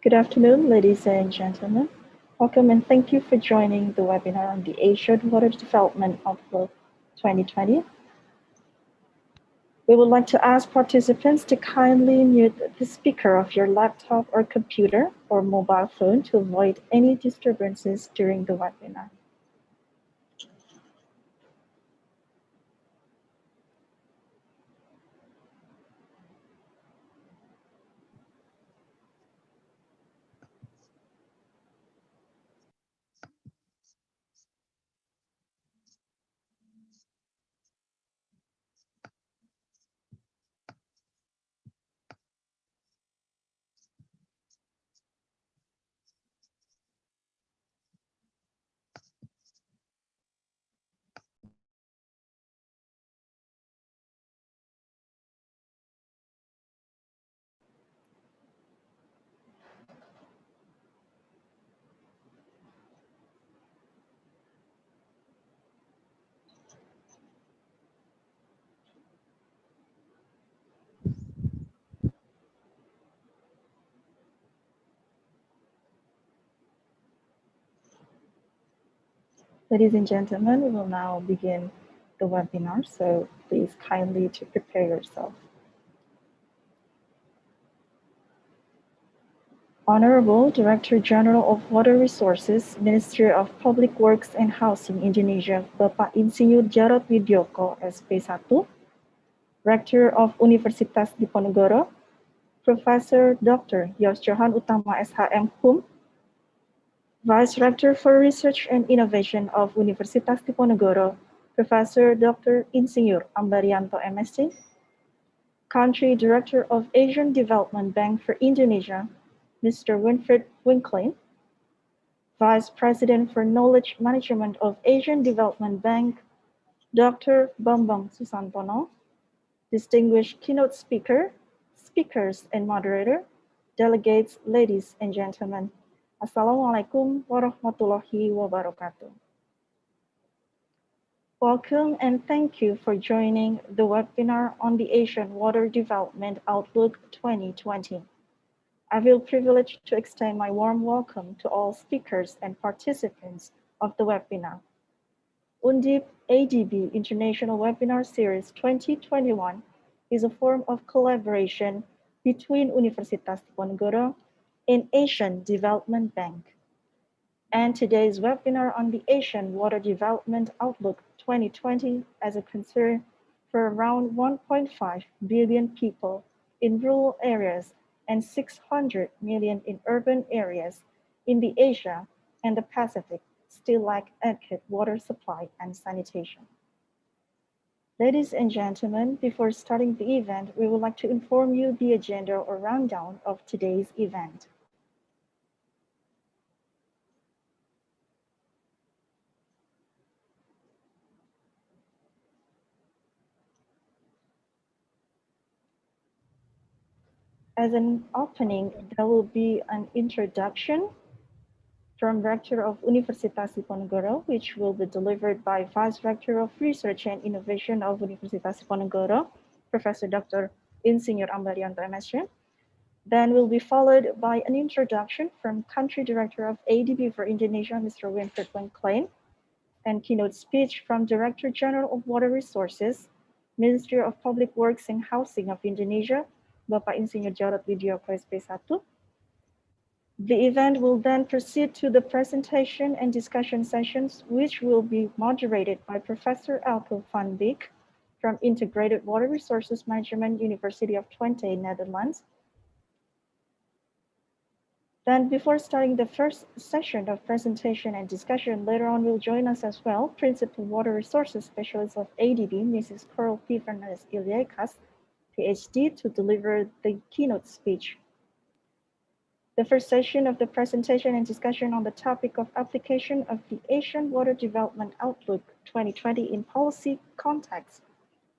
Good afternoon, ladies and gentlemen. Welcome and thank you for joining the webinar on the Asian Water Development Outlook 2020. We would like to ask participants to kindly mute the speaker of your laptop or computer or mobile phone to avoid any disturbances during the webinar. Ladies and gentlemen, we will now begin the webinar, so please kindly to prepare yourself. Honorable Director General of Water Resources, Ministry of Public Works and Housing Indonesia, Bapak Insinyur Jarod Widyoko, SP1, Rector of Universitas Diponegoro, Professor Dr. Yos Johan Utama SHM HUM, Vice Rector for Research and Innovation of Universitas Diponegoro, Professor Dr. Insinyur Ambarianto MSc, Country Director of Asian Development Bank for Indonesia, Mr. Winfried Winklein, Vice President for Knowledge Management of Asian Development Bank, Dr. Bambang Susantono, distinguished keynote speaker, speakers and moderator, delegates, ladies and gentlemen. Assalamualaikum warahmatullahi wabarakatuh. Welcome and thank you for joining the webinar on the Asian Water Development Outlook 2020. I feel privileged to extend my warm welcome to all speakers and participants of the webinar. UNDIP-ADB International Webinar Series 2021 is a form of collaboration between Universitas Diponegoro and Asian Development Bank. And today's webinar on the Asian Water Development Outlook 2020 as a concern for around 1.5 billion people in rural areas and 600 million in urban areas in the Asia and the Pacific still lack adequate water supply and sanitation. Ladies and gentlemen, before starting the event, we would like to inform you the agenda or rundown of today's event. As an opening, there will be an introduction from Rector of Universitas Diponegoro, which will be delivered by Vice Rector of Research and Innovation of Universitas Diponegoro, Professor Dr. Insinyur Ambarianto MSc. Then will be followed by an introduction from Country Director of ADB for Indonesia, Mr. Winfred Klein, and keynote speech from Director General of Water Resources, Ministry of Public Works and Housing of Indonesia, Bapak Insinyur Jarod Widyoko SP1. The event will then proceed to the presentation and discussion sessions, which will be moderated by Professor Elko van Beek from Integrated Water Resources Management, University of Twente, Netherlands. Then before starting the first session of presentation and discussion, later on will join us as well, Principal Water Resources Specialist of ADB, Mrs. Coral P. Fernandez Iliekas, PhD, to deliver the keynote speech. The first session of the presentation and discussion on the topic of application of the Asian Water Development Outlook 2020 in policy context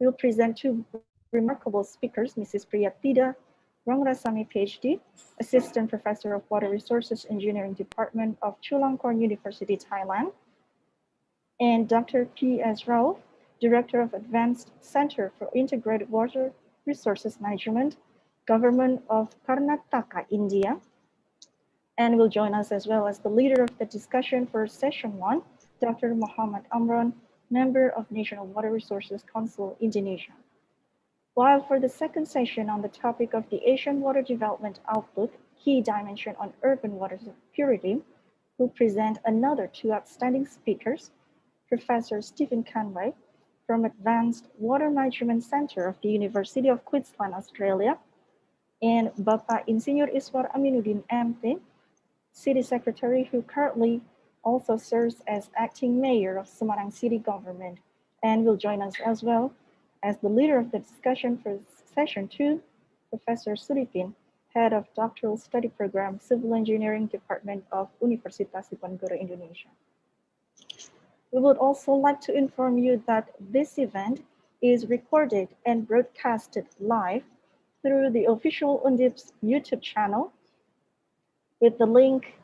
will present two remarkable speakers, Mrs. Priyatida Rangrasamy, PhD, Assistant Professor of Water Resources Engineering Department of Chulalongkorn University, Thailand, and Dr. P.S. Rao, Director of Advanced Center for Integrated Water Resources Management, Government of Karnataka, India, and will join us as well as the leader of the discussion for session 1, Dr. Muhammad Amron, member of National Water Resources Council, Indonesia. While for the second session on the topic of the Asian Water Development Outlook, Key Dimension on Urban Water Security, will present another two outstanding speakers, Professor Stephen Conway from Advanced Water Management Center of the University of Queensland, Australia, and Bapak Insinyur Iswar Aminuddin MT, City Secretary who currently also serves as Acting Mayor of Semarang City Government, and will join us as well as the leader of the discussion for session 2, Professor Suripin, Head of Doctoral Study Program, Civil Engineering Department of Universitas Diponegoro, Indonesia. We would also like to inform you that this event is recorded and broadcasted live through the official UNDIP's YouTube channel with the link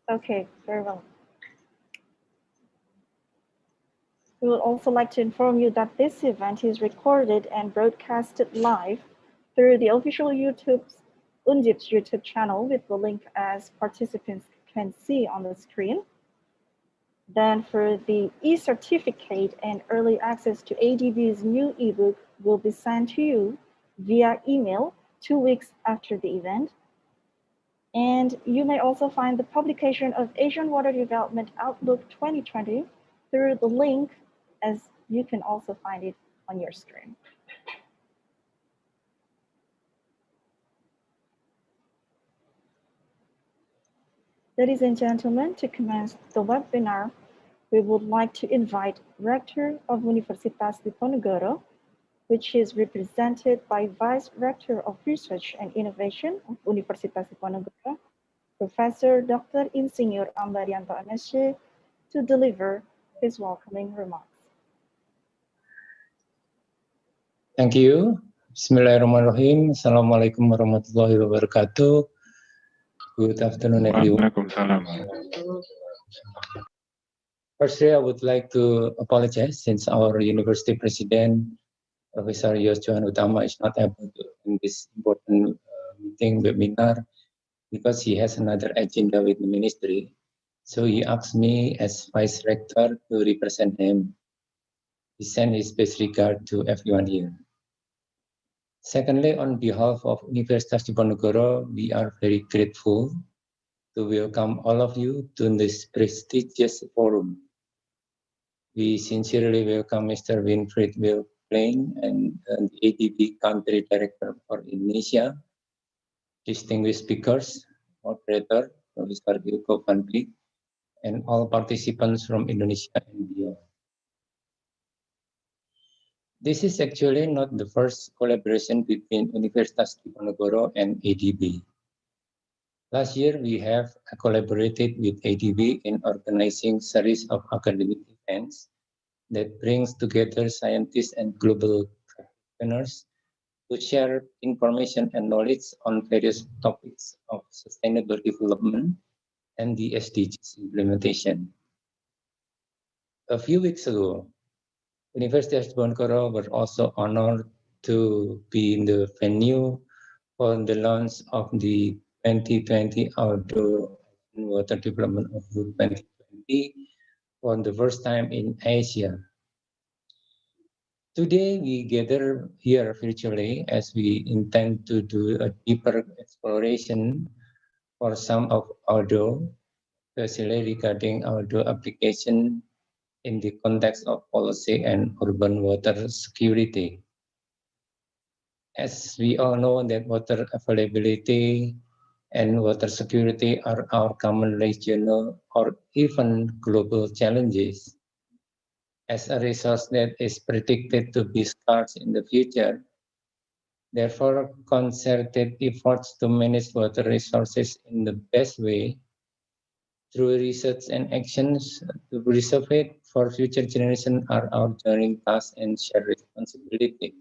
Okay, very well. We would also like to inform you that this event is recorded and broadcasted live through the official UNDIP's YouTube channel with the link as participants can see on the screen. Then for the e-certificate and early access to ADB's new ebook will be sent to you via email 2 weeks after the event. And you may also find the publication of Asian Water Development Outlook 2020 through the link, as you can also find it on your screen. Ladies and gentlemen, to commence the webinar, we would like to invite Rector of Universitas Diponegoro, which is represented by Vice Rector of Research and Innovation of Universitas Diponegoro, Professor Dr. Insinyur Ambarianto MSc, to deliver his welcoming remarks. Thank you. Bismillahirrahmanirrahim. Assalamualaikum warahmatullahi wabarakatuh. Good afternoon, everyone. Waalaikumsalam. Firstly, I would like to apologize since our university president, Professor Yos Johan Utama, is not able to attend this important meeting webinar because he has another agenda with the ministry. So he asked me as Vice Rector to represent him. He sent his best regard to everyone here. Secondly, on behalf of Universitas Diponegoro, we are very grateful to welcome all of you to this prestigious forum. We sincerely welcome Mr. Winfried Wilplain and the ADB Country Director for Indonesia, distinguished speakers, moderator, Professor Wilco van Beek, and all participants from Indonesia and beyond. This is actually not the first collaboration between Universitas Diponegoro and ADB. Last year, we have collaborated with ADB in organizing series of academic events that brings together scientists and global practitioners to share information and knowledge on various topics of sustainable development and the SDGs implementation. A few weeks ago, University of Diponegoro were also honored to be in the venue for the launch of the 2020 Outdoor Water Development Award 2020 for the first time in Asia. Today, we gather here virtually as we intend to do a deeper exploration for some of outdoor, especially regarding outdoor application in the context of policy and urban water security. As we all know that water availability and water security are our common regional or even global challenges. As a resource that is predicted to be scarce in the future, therefore, concerted efforts to manage water resources in the best way through research and actions to preserve it for future generations are our joint task and shared responsibility.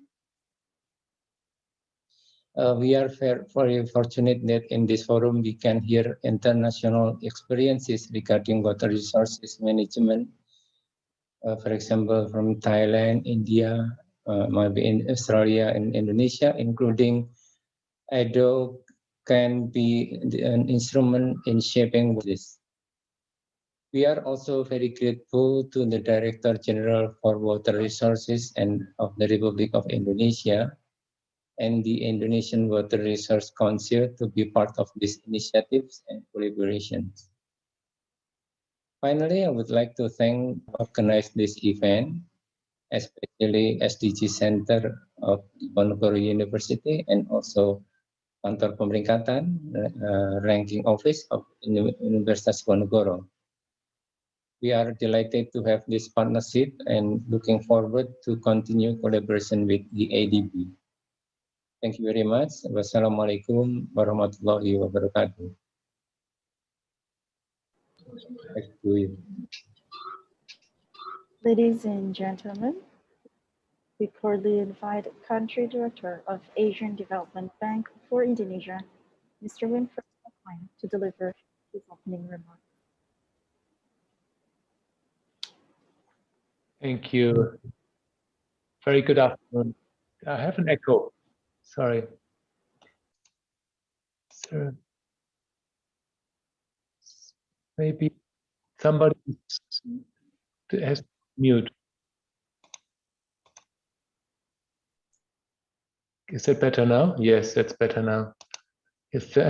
We are very fortunate that in this forum we can hear international experiences regarding water resources management. For example, from Thailand, India, maybe in Australia and Indonesia, including IDO can be an instrument in shaping this. We are also very grateful to the Director General for Water Resources and of the Republic of Indonesia and the Indonesian Water Resource Council to be part of these initiatives and collaborations. Finally, I would like to thank organize this event, especially SDG Center of Diponegoro University and also Kantor Pemeringkatan, Ranking Office of Universitas Diponegoro. We are delighted to have this partnership and looking forward to continue collaboration with the ADB. Thank you very much. Wassalamualaikum warahmatullahi wabarakatuh. Back to you. Ladies and gentlemen, we cordially invite Country Director of Asian Development Bank for Indonesia, Mr. Winfried Wilplain, to deliver his opening remarks. Thank you. Very good afternoon. I have an echo. Sorry. So maybe somebody has mute. Is it better now? Yes, that's better now.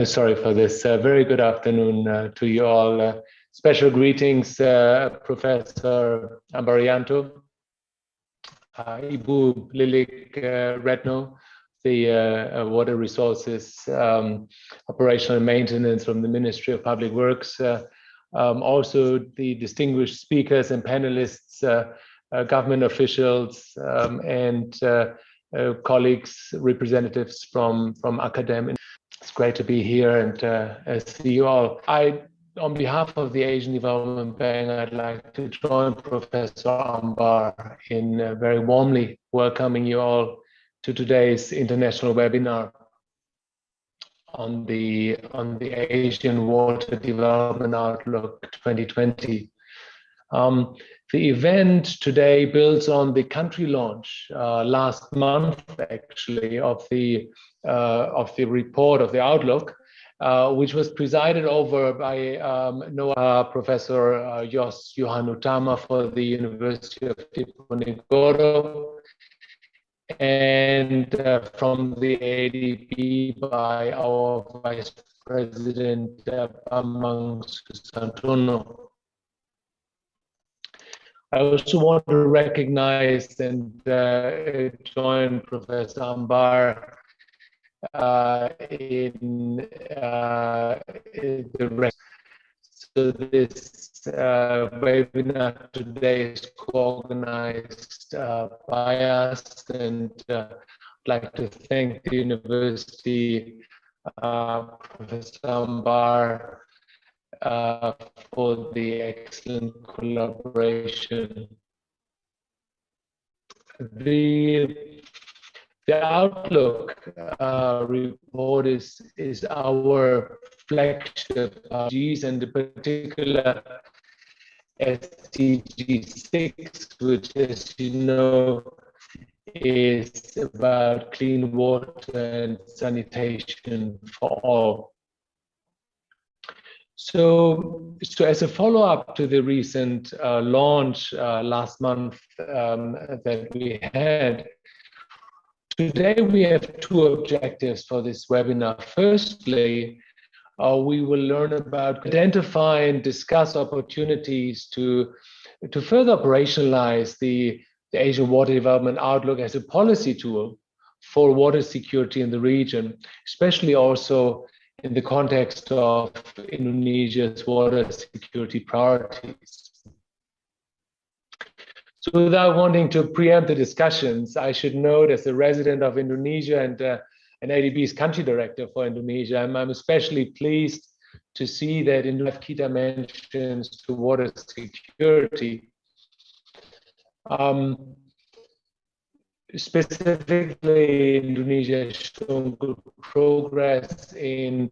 Sorry for this. Very good afternoon to you all. Special greetings, Professor Ambarianto, Ibu Lilik Retno, the Water Resources Operational Maintenance from the Ministry of Public Works, also the distinguished speakers and panelists, government officials, and colleagues, representatives from academia. It's great to be here and see you all. On behalf of the Asian Development Bank, I'd like to join Professor Ambar in very warmly welcoming you all to today's international webinar on the Asian Water Development Outlook 2020. The event today builds on the country launch last month, actually, of the report of the Outlook, which was presided over by Professor Johan Utama for the University of Diponegoro, and from the ADB by our Vice President Bambang Susantono. I also want to recognize and join Professor Ambar in the rest. So this webinar today is co-organized by us, and I'd like to thank the university, Professor Ambar, for the excellent collaboration. The Outlook report is our flagship SDGs, and in particular SDG 6, which, as you know, is about clean water and sanitation for all. So as a follow-up to the recent launch last month that we had, today we have two objectives for this webinar. Firstly, we will learn about identify and discuss opportunities to further operationalize the Asian Water Development Outlook as a policy tool for water security in the region, especially also in the context of Indonesia's water security priorities. So without wanting to preempt the discussions, I should note, as a resident of Indonesia and ADB's country director for Indonesia, I'm especially pleased to see that in key dimensions to water security. Specifically, Indonesia has shown good progress in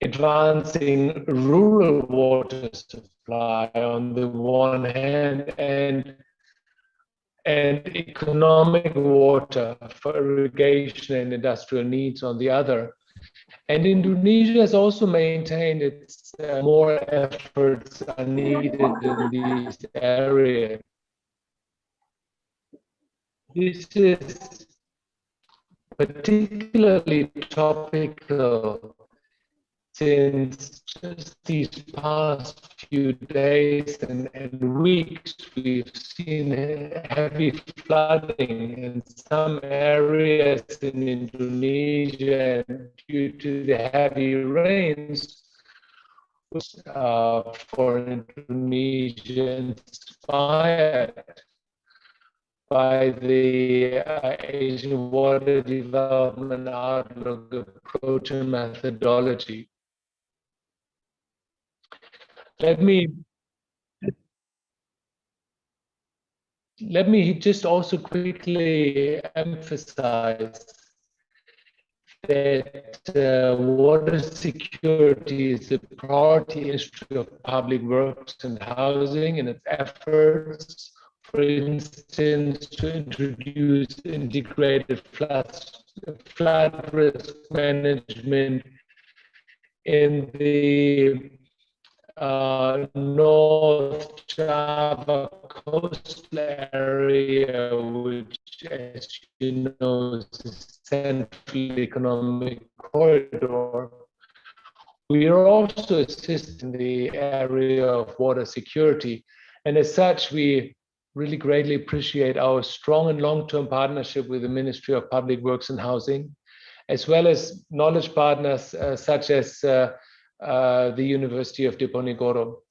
advancing rural water supply on the one hand, and economic water for irrigation and industrial needs on the other. And Indonesia has also maintained its more efforts are needed in these areas. This is particularly topical since just these past few days and weeks, we've seen heavy flooding in some areas in Indonesia due to the heavy rains, which for Indonesia inspired by the Asian Water Development Outlook approach and methodology. Let me just also quickly emphasize that water security is a priority issue of public works and housing, and its efforts, for instance, to introduce integrated flood risk management in the North Java coastal area, which, as you know, is a central economic corridor. We are also assisting the area of water security, and as such, we really greatly appreciate our strong and long-term partnership with the Ministry of Public Works and Housing, as well as knowledge partners such as the University of Diponegoro.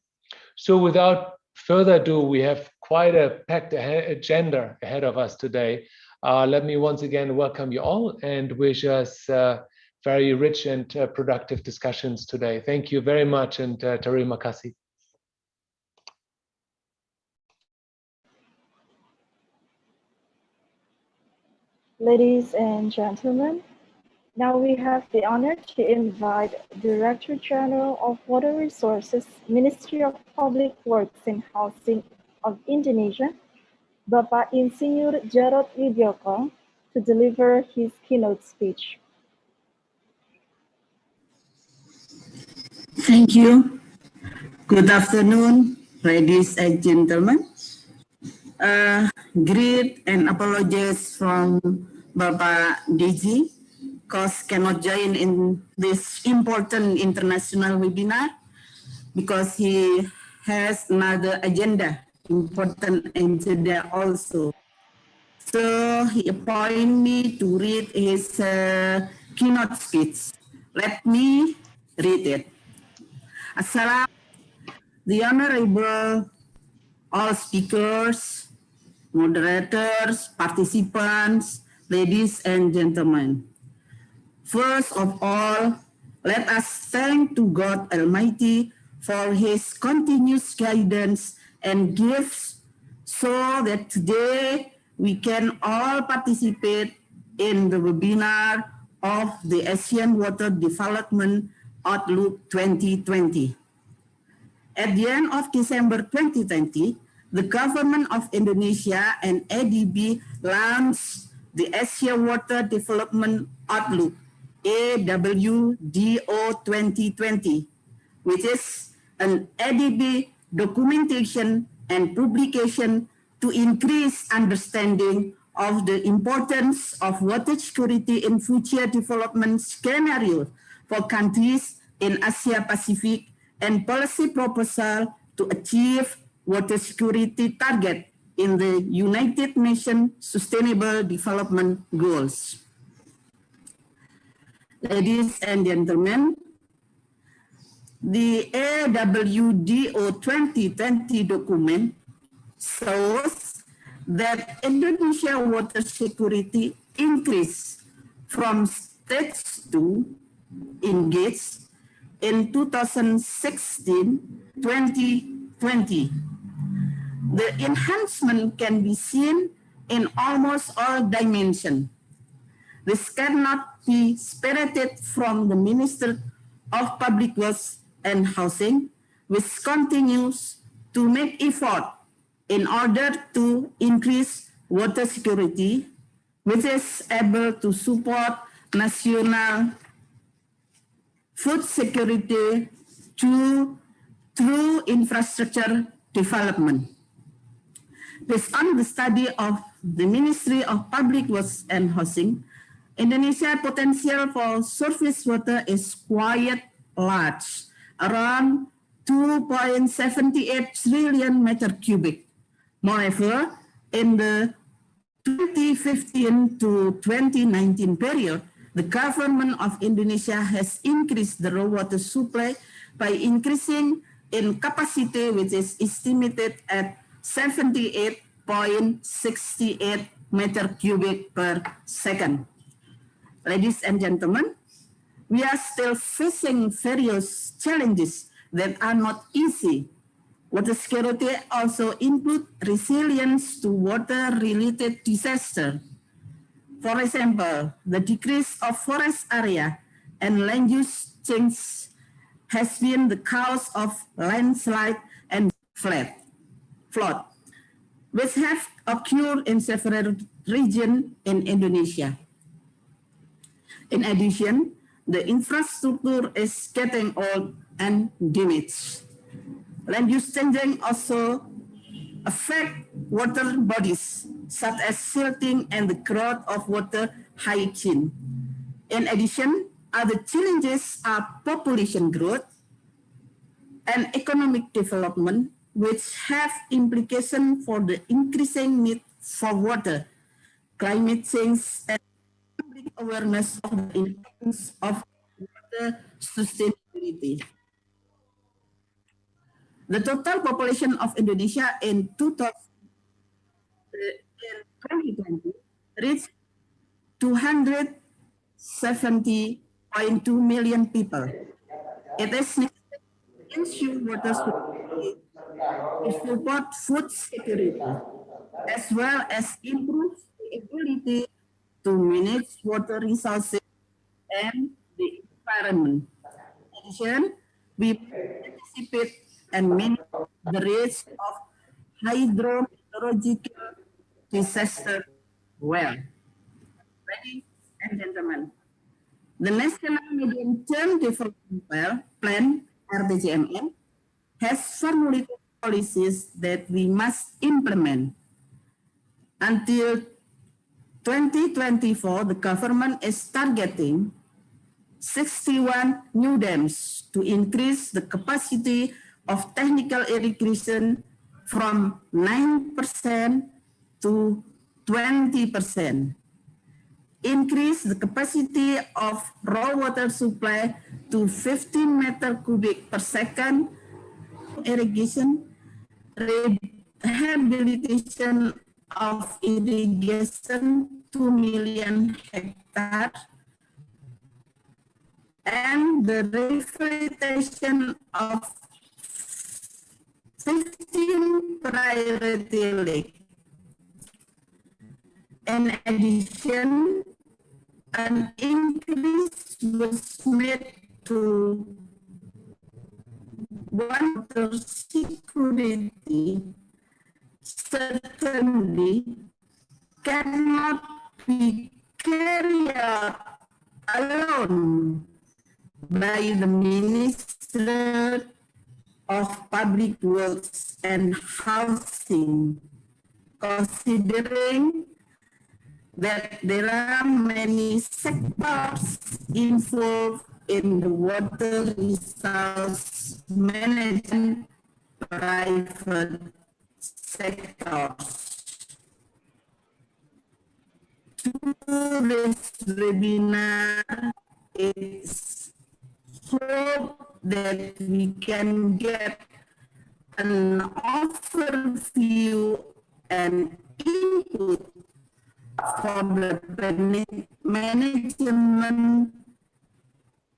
So without further ado, we have quite a packed agenda ahead of us today. Let me once again welcome you all and wish us very rich and productive discussions today. Thank you very much, and terima kasih. Ladies and gentlemen, Now we have the honor to invite Director General of Water Resources, Ministry of Public Works and Housing of Indonesia, Bapak Insinyur Jarod Widyoko, to deliver his keynote speech. Thank you. Good afternoon, ladies and gentlemen. Greet and apologies from Bapak DG, because cannot join in this important international webinar because he has another agenda, important agenda also. So he appointed me to read his keynote speech. Let me read it. Assalamualaikum, the honorable all speakers, moderators, participants, ladies and gentlemen. First of all, let us thank to God Almighty for His continuous guidance and gifts so that today we can all participate in the webinar of the Asian Water Development Outlook 2020. At the end of December 2020, the government of Indonesia and ADB launched the Asia Water Development Outlook, AWDO 2020, which is an ADB documentation and publication to increase understanding of the importance of water security in future development scenarios for countries in Asia Pacific and policy proposal to achieve water security target in the United Nations Sustainable Development Goals. Ladies and gentlemen, the AWDO 2020 document shows that Indonesia water security increased from stage 2 engaged in 2016-2020. The enhancement can be seen in almost all dimensions. This cannot be separated from the Ministry of Public Works and Housing, which continues to make effort in order to increase water security, which is able to support national food security through infrastructure development. Based on the study of the Ministry of Public Works and Housing, Indonesia's potential for surface water is quite large, around 2.78 trillion meter cubic. Moreover, in the 2015 to 2019 period, the government of Indonesia has increased the raw water supply by increasing in capacity, which is estimated at 78.68 meter cubic per second. Ladies and gentlemen, we are still facing various challenges that are not easy. Water security also includes resilience to water-related disaster. For example, the decrease of forest area and land use change has been the cause of landslide and flood, which have occurred in several regions in Indonesia. In addition, the infrastructure is getting old and damaged. Land use changing also affect water bodies, such as silting and the growth of water hygiene. In addition, other challenges are population growth and economic development, which have implications for the increasing need for water, climate change, and public awareness of the importance of water sustainability. The total population of Indonesia in 2020 reached 270.2 million people. It is necessary to ensure water security, to support food security, as well as improve the ability to manage water resources and the environment. In addition, we anticipate and manage the risk of hydrometeorological disaster well. Ladies and gentlemen, the National Medium-Term Development Plan, RDJMN, has formulated policies that we must implement. Until 2024, the government is targeting 61 new dams to increase the capacity of technical irrigation from 9% to 20%. Increase the capacity of raw water supply to 15 meter cubic per second. Irrigation, rehabilitation of irrigation 2 million hectares, and the rehabilitation of 15 priority lakes. In addition, an increase was made to water security certainly cannot be carried out alone by the Minister of Public Works and Housing, considering that there are many sectors involved in the water resource management, private sectors. Through this webinar, it's hope that we can get an overview and input for the management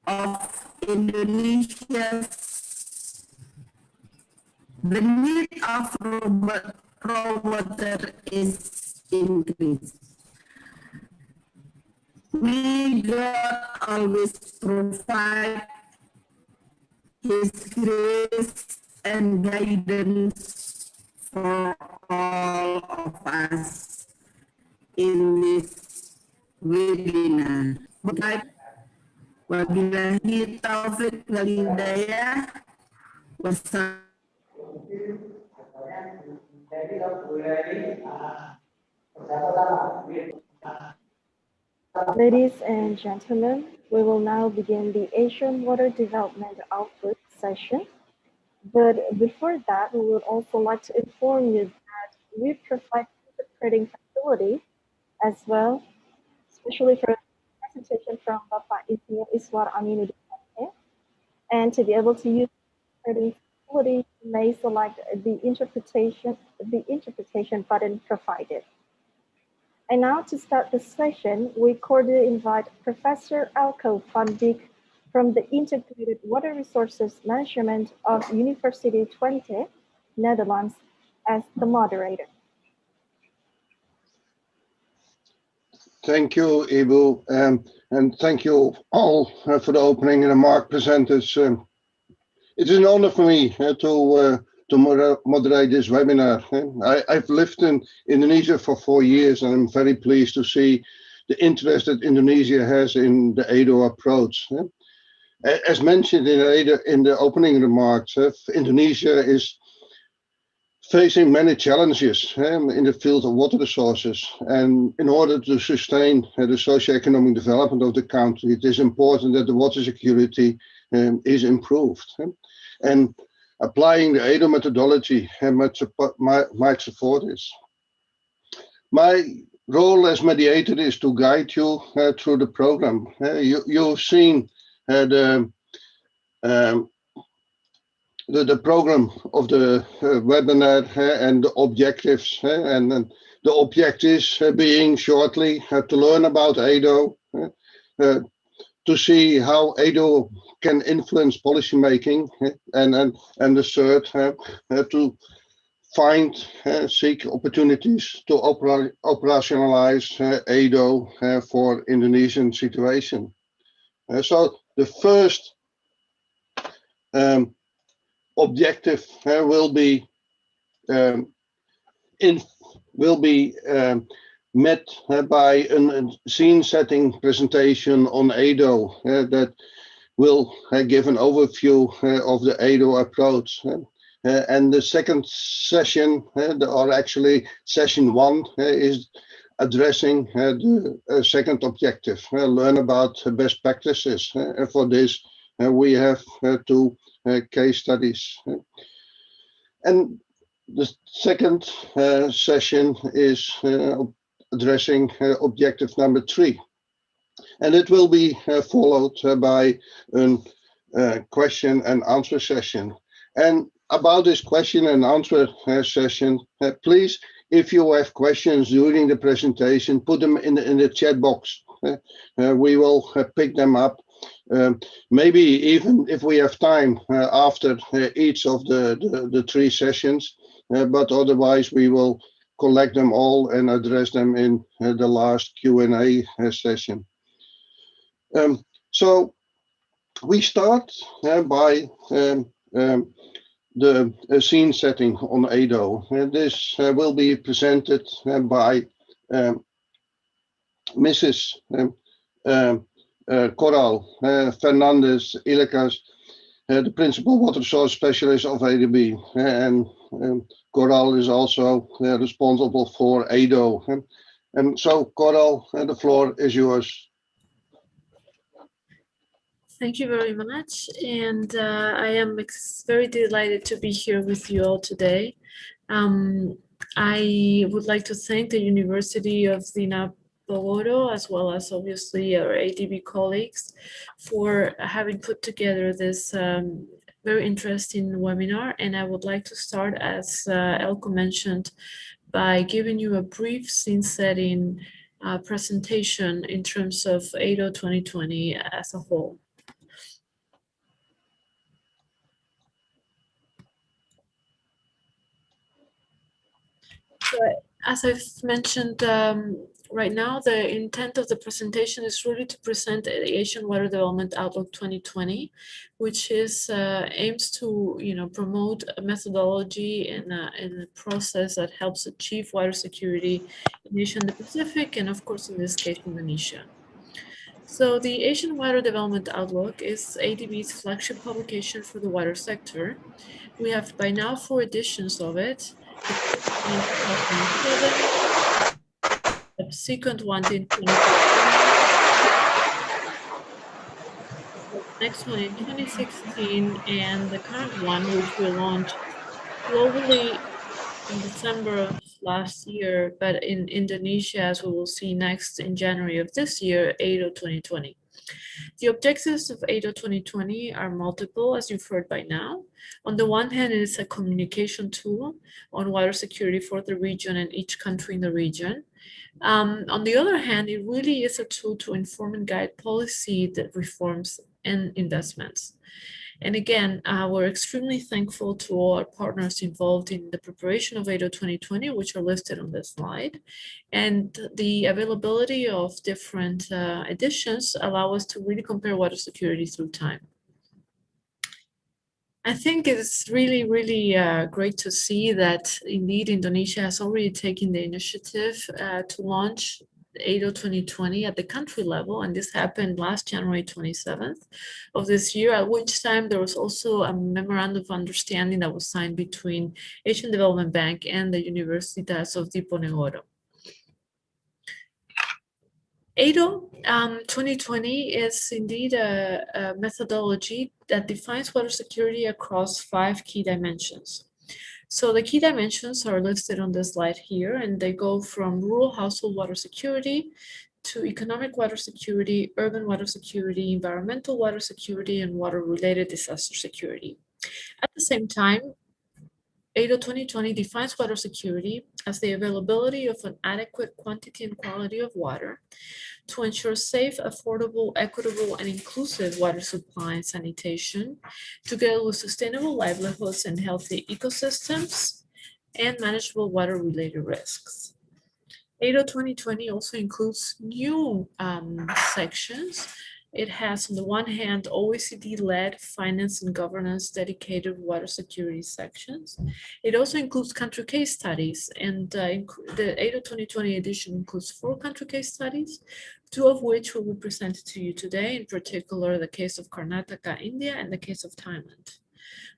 of Indonesia's. The need of raw water is increased. May God always provide His grace and guidance for all of us in this webinar. Wabillahi taufiq wal hidayah. Ladies and gentlemen, we will now begin the Asian Water Development Outlook session. But before that, we would also like to inform you that we provide interpreting facility as well, especially for presentation from Bapak Insinyur Iswar Aminuddin. And to be able to use the facility, you may select the interpretation button provided. And now to start the session, we cordially invite Professor Elko van Beek from the Integrated Water Resources Management of University Twente, Netherlands, as the moderator. Thank you, Ibu, and thank you all for the opening remark presenters. It is an honor for me to moderate this webinar. I've lived in Indonesia for 4 years, and I'm very pleased to see the interest that Indonesia has in the ADO approach. As mentioned in the opening remarks, Indonesia is facing many challenges in the field of water resources, and in order to sustain the socio-economic development of the country, it is important that the water security is improved. And applying the ADO methodology might support this. My role as mediator is to guide you through the program. You've seen the program of the webinar and the objectives, and the objectives being shortly to learn about ADO, to see how ADO can influence policy making, and the third, to seek opportunities to operationalize ADO for Indonesian situation. So the first objective will be met by a scene-setting presentation on ADO that will give an overview of the ADO approach. And the second session, or actually session 1, is addressing the second objective, learn about best practices. For this, we have 2 case studies. And the second session is addressing objective number 3. And it will be followed by a question and answer session. And about this question and answer session, please, if you have questions during the presentation, put them in the chat box. We will pick them up. Maybe even if we have time after each of the 3 sessions, but otherwise we will collect them all and address them in the last Q&A session. So we start by the scene setting on ADO. This will be presented by Mrs. Coral Fernandez Ilecas, the Principal Water Resource Specialist of ADB. And Coral is also responsible for ADO. And so, Coral, the floor is yours. Thank you very much, and I am very delighted to be here with you all today. I would like to thank the University of Dinapogodo, as well as obviously our ADB colleagues, for having put together this very interesting webinar. And I would like to start, as Elko mentioned, by giving you a brief scene setting presentation in terms of ADO 2020 as a whole. So, as I've mentioned, right now, the intent of the presentation is really to present the Asian Water Development Outlook 2020, which is aims to promote a methodology and a process that helps achieve water security in Asia and the Pacific, and of course, in this case, Indonesia. So the Asian Water Development Outlook is ADB's flagship publication for the water sector. We have by now 4 editions of it. The subsequent one in 2015, the next one in 2016, and the current one, which we launched globally in December of last year, but in Indonesia, as we will see next in January of this year, ADO 2020. The objectives of ADO 2020 are multiple, as you've heard by now. On the one hand, it is a communication tool on water security for the region and each country in the region. On the other hand, it really is a tool to inform and guide policy that reforms and investments. And again, we're extremely thankful to all our partners involved in the preparation of ADO 2020, which are listed on this slide. And the availability of different editions allow us to really compare water security through time. I think it's really, really great to see that indeed Indonesia has already taken the initiative to launch ADO 2020 at the country level, and this happened last January 27th of this year, at which time there was also a memorandum of understanding that was signed between Asian Development Bank and the Universitas of Diponegoro. ADO 2020 is indeed a methodology that defines water security across 5 key dimensions. So the key dimensions are listed on the slide here, and they go from rural household water security to economic water security, urban water security, environmental water security, and water-related disaster security. At the same time, ADO 2020 defines water security as the availability of an adequate quantity and quality of water to ensure safe, affordable, equitable, and inclusive water supply and sanitation, together with sustainable livelihoods and healthy ecosystems, and manageable water-related risks. ADO 2020 also includes new sections It has, on the one hand, OECD-led finance and governance dedicated water security sections. It also includes country case studies, and the ADO 2020 edition includes 4 country case studies, 2 of which will be presented to you today, in particular the case of Karnataka, India, and the case of Thailand.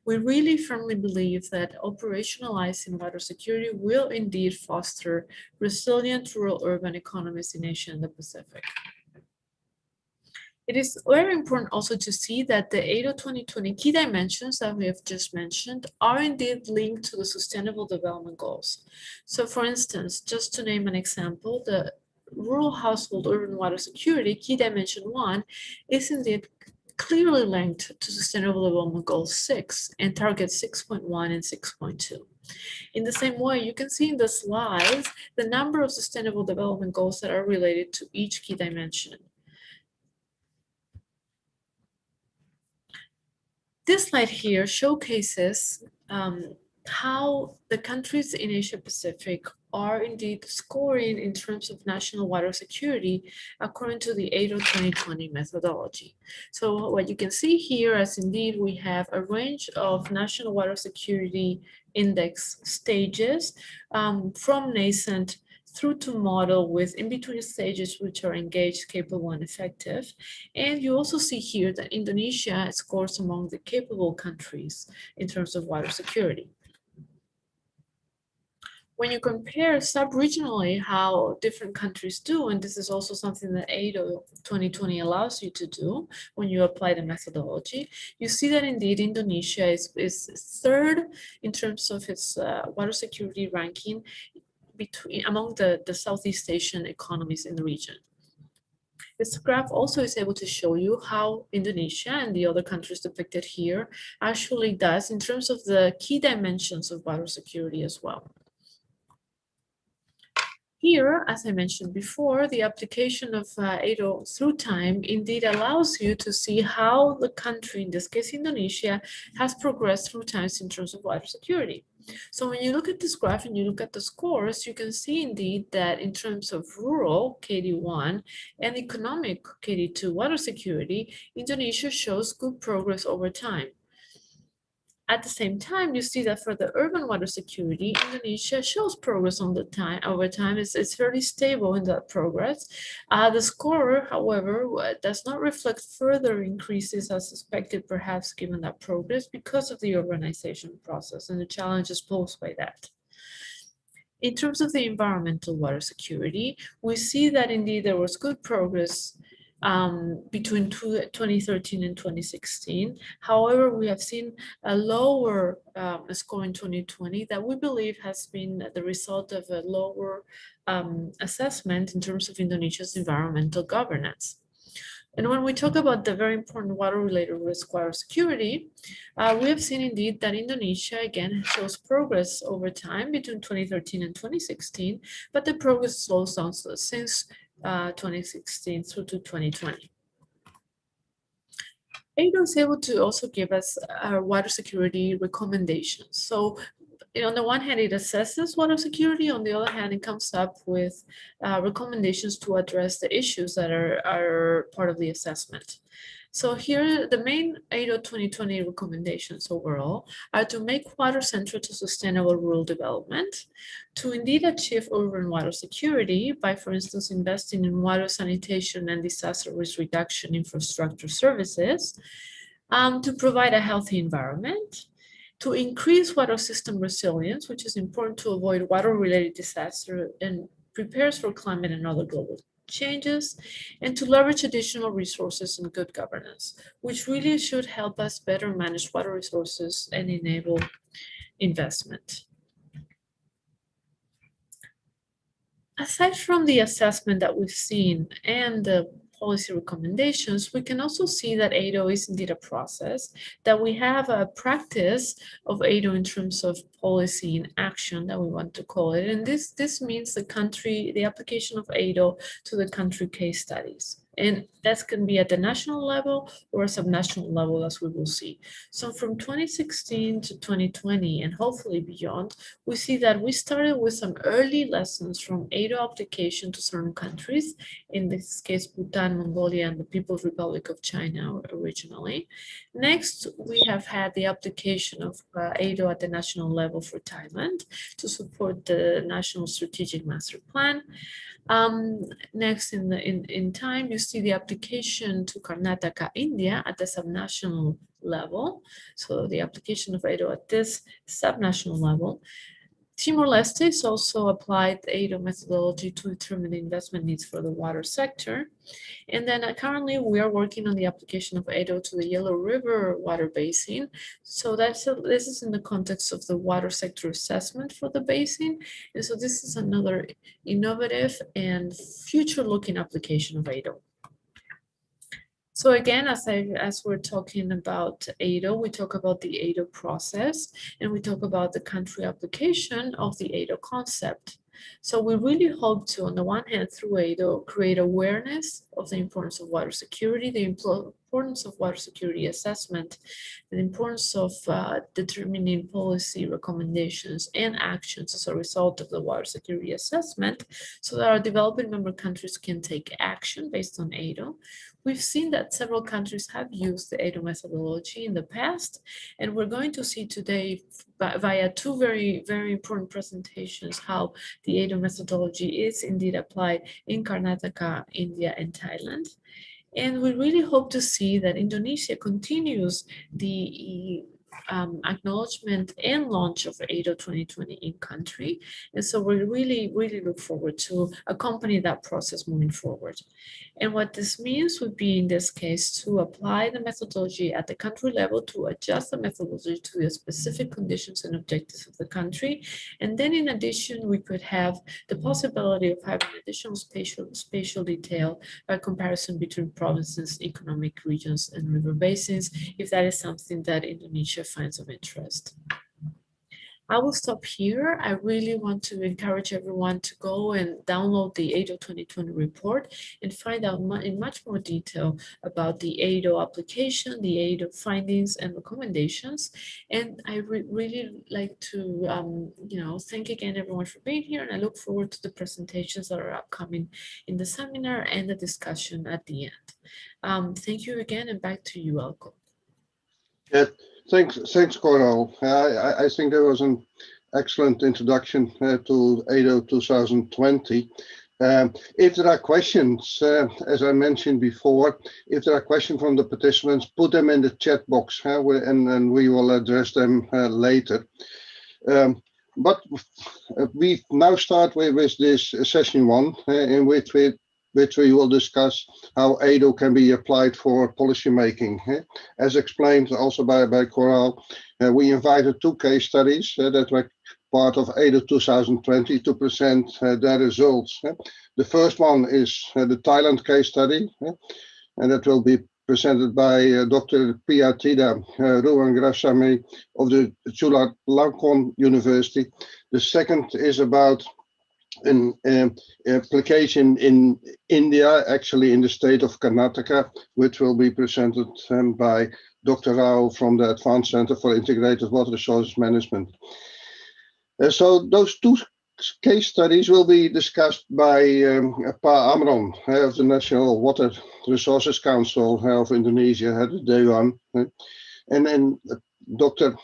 We really firmly believe that operationalizing water security will indeed foster resilient rural-urban economies in Asia and the Pacific. It is very important also to see that the ADO 2020 key dimensions that we have just mentioned are indeed linked to the Sustainable Development Goals. So for instance, just to name an example, the rural household urban water security, key dimension 1, is indeed clearly linked to Sustainable Development Goal 6 and targets 6.1 and 6.2. In the same way, you can see in the slides the number of Sustainable Development Goals that are related to each key dimension. This slide here showcases how the countries in Asia Pacific are indeed scoring in terms of national water security according to the ADO 2020 methodology. So what you can see here is indeed we have a range of national water security index stages from nascent through to model with in-between stages which are engaged, capable, and effective. And you also see here that Indonesia scores among the capable countries in terms of water security. When you compare sub-regionally how different countries do, and this is also something that ADO 2020 allows you to do when you apply the methodology, you see that indeed Indonesia is third in terms of its water security ranking among the Southeast Asian economies in the region. This graph also is able to show you how Indonesia and the other countries depicted here actually does in terms of the key dimensions of water security as well. Here, as I mentioned before, the application of ADO through time indeed allows you to see how the country, in this case Indonesia, has progressed through times in terms of water security. So when you look at this graph and you look at the scores, you can see indeed that in terms of rural KD1 and economic KD2 water security, Indonesia shows good progress over time. At the same time, you see that for the urban water security, Indonesia shows progress on the over time. It's fairly stable in that progress. The score, however, does not reflect further increases as expected, perhaps given that progress because of the urbanization process and the challenges posed by that. In terms of the environmental water security, we see that indeed there was good progress between 2013 and 2016. However, we have seen a lower score in 2020 that we believe has been the result of a lower assessment in terms of Indonesia's environmental governance. And when we talk about the very important water-related risk water security, we have seen indeed that Indonesia, again, shows progress over time between 2013 and 2016, but the progress slows down since 2016 through to 2020. ADO is able to also give us water security recommendations. So on the one hand, it assesses water security. On the other hand, it comes up with recommendations to address the issues that are part of the assessment. So here, the main ADO 2020 recommendations overall are to make water central to sustainable rural development, to indeed achieve urban water security by, for instance, investing in water sanitation and disaster risk reduction infrastructure services, to provide a healthy environment, to increase water system resilience, which is important to avoid water-related disaster and prepares for climate and other global changes, and to leverage additional resources and good governance, which really should help us better manage water resources and enable investment. Aside from the assessment that we've seen and the policy recommendations, we can also see that ADO is indeed a process, that we have a practice of ADO in terms of policy in action that we want to call it. And this means the application of ADO to the country case studies. And that can be at the national level or a subnational level, as we will see. So from 2016 to 2020, and hopefully beyond, we see that we started with some early lessons from ADO application to certain countries, in this case, Bhutan, Mongolia, and the People's Republic of China originally. Next, we have had the application of ADO at the national level for Thailand to support the National Strategic Master Plan. Next in time, you see the application to Karnataka, India at the subnational level. So the application of ADO at this subnational level. Timor-Leste is also applied the ADO methodology to determine the investment needs for the water sector. And then currently we are working on the application of ADO to the Yellow River water basin. So this is in the context of the water sector assessment for the basin. And so this is another innovative and future-looking application of ADO. So again, as we're talking about ADO, we talk about the ADO process, and we talk about the country application of the ADO concept. So we really hope to, on the one hand, through ADO, create awareness of the importance of water security, the importance of water security assessment, the importance of determining policy recommendations and actions as a result of the water security assessment, so that our developing member countries can take action based on ADO. We've seen that several countries have used the ADO methodology in the past, and we're going to see today via two very, very important presentations how the ADO methodology is indeed applied in Karnataka, India, and Thailand. And we really hope to see that Indonesia continues the acknowledgement and launch of ADO 2020 in country. And so we really, really look forward to accompany that process moving forward. And what this means would be, in this case, to apply the methodology at the country level, to adjust the methodology to the specific conditions and objectives of the country. And then in addition, we could have the possibility of having additional spatial detail by comparison between provinces, economic regions, and river basins, if that is something that Indonesia finds of interest. I will stop here. I really want to encourage everyone to go and download the ADO 2020 report and find out in much more detail about the ADO application, the ADO findings and recommendations. And I really like to thank again everyone for being here, and I look forward to the presentations that are upcoming in the seminar and the discussion at the end. Thank you again, and back to you, Alko. Yeah. Thanks, Coral. I think there was an excellent introduction to ADO 2020. If there are questions, as I mentioned before, if there are questions from the participants, put them in the chat box, and we will address them later. But we now start with this session 1, in which we will discuss how ADO can be applied for policy making. As explained also by Coral, we invited 2 case studies that were part of ADO 2020 to present their results. The first one is the Thailand case study, and that will be presented by Dr. Priyatida Ruwangrasamy of the Chulalongkorn University. The second is about an application in India, actually in the state of Karnataka, which will be presented by Dr. Rao from the Advanced Center for Integrated Water Resources Management. So those 2 case studies will be discussed by Pa Amron of the National Water Resources Council of Indonesia, the Dewan, and then Dr.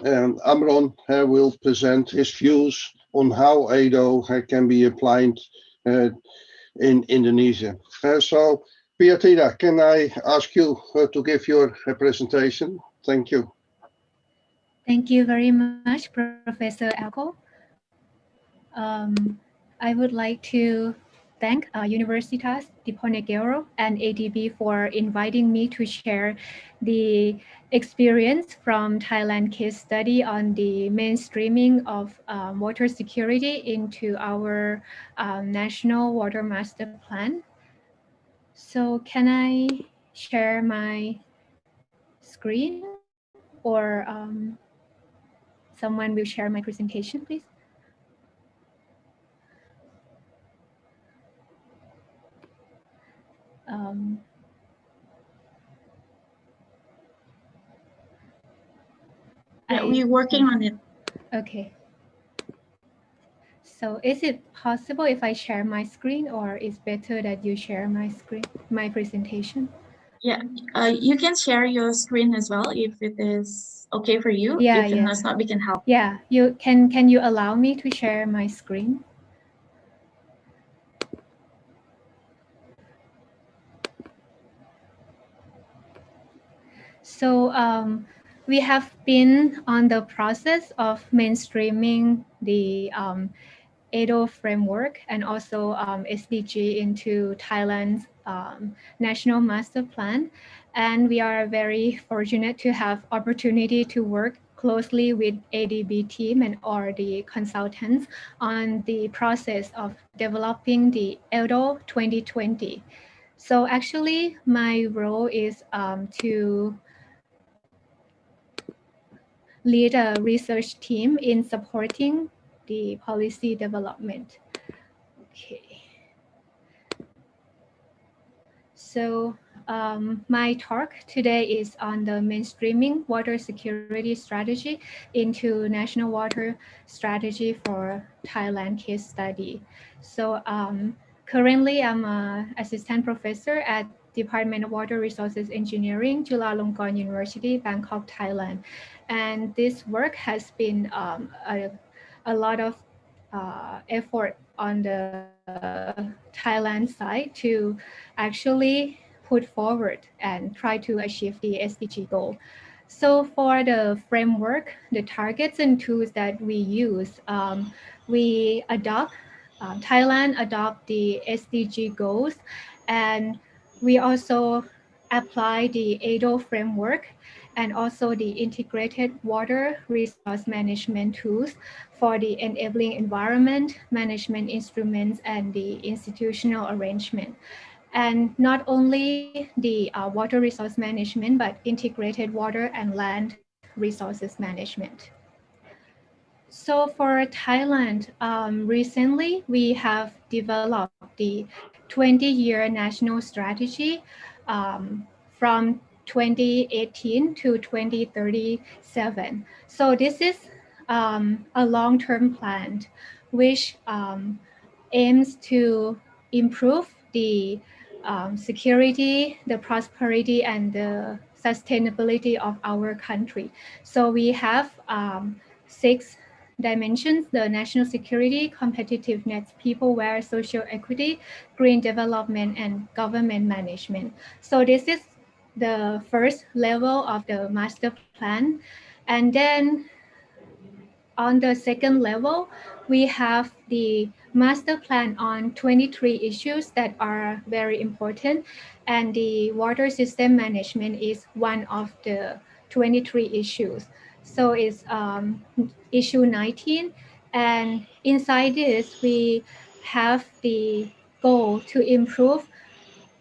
Amron will present his views on how ADO can be applied in Indonesia. So, Priyatida, can I ask you to give your presentation? Thank you. Thank you very much, Professor Alko. I would like to thank Universitas Diponegoro and ADB for inviting me to share the experience from Thailand case study on the mainstreaming of water security into our National Water Master Plan. So can I share my screen or someone will share my presentation, please. Yeah, we're working on it. Okay. So is it possible if I share my screen, or is better that you share my screen, my presentation? Yeah, you can share your screen as well if it is okay for you. Yeah, if not, we can help. Yeah, you can you allow me to share my screen? So we have been on the process of mainstreaming the ADO framework and also SDG into Thailand's national master plan. And we are very fortunate to have opportunity to work closely with ADB team and or the consultants on the process of developing the ADO 2020. So actually my role is to lead a research team in supporting the policy development. Okay. So my talk today is on the mainstreaming water security strategy into national water strategy for Thailand case study. So currently I'm an assistant professor at Department of Water Resources Engineering, Chulalongkorn University, Bangkok, Thailand. And this work has been a lot of effort on the Thailand side to actually put forward and try to achieve the SDG goal. So for the framework, the targets and tools that we use, we adopt, Thailand adopt the SDG goals, and we also apply the ADO framework and also the integrated water resource management tools for the enabling environment, management instruments, and the institutional arrangement. And not only the water resource management, but integrated water and land resources management. So for Thailand, recently we have developed the 20-year national strategy from 2018 to 2037. So this is a long-term plan which aims to improve the security, the prosperity, and the sustainability of our country. So we have 6 dimensions: the national security, competitiveness, people-aware, social equity, green development, and government management. So this is the first level of the master plan. And then on the second level, we have the master plan on 23 issues that are very important. And the water system management is one of the 23 issues. So it's issue 19. And inside this, we have the goal to improve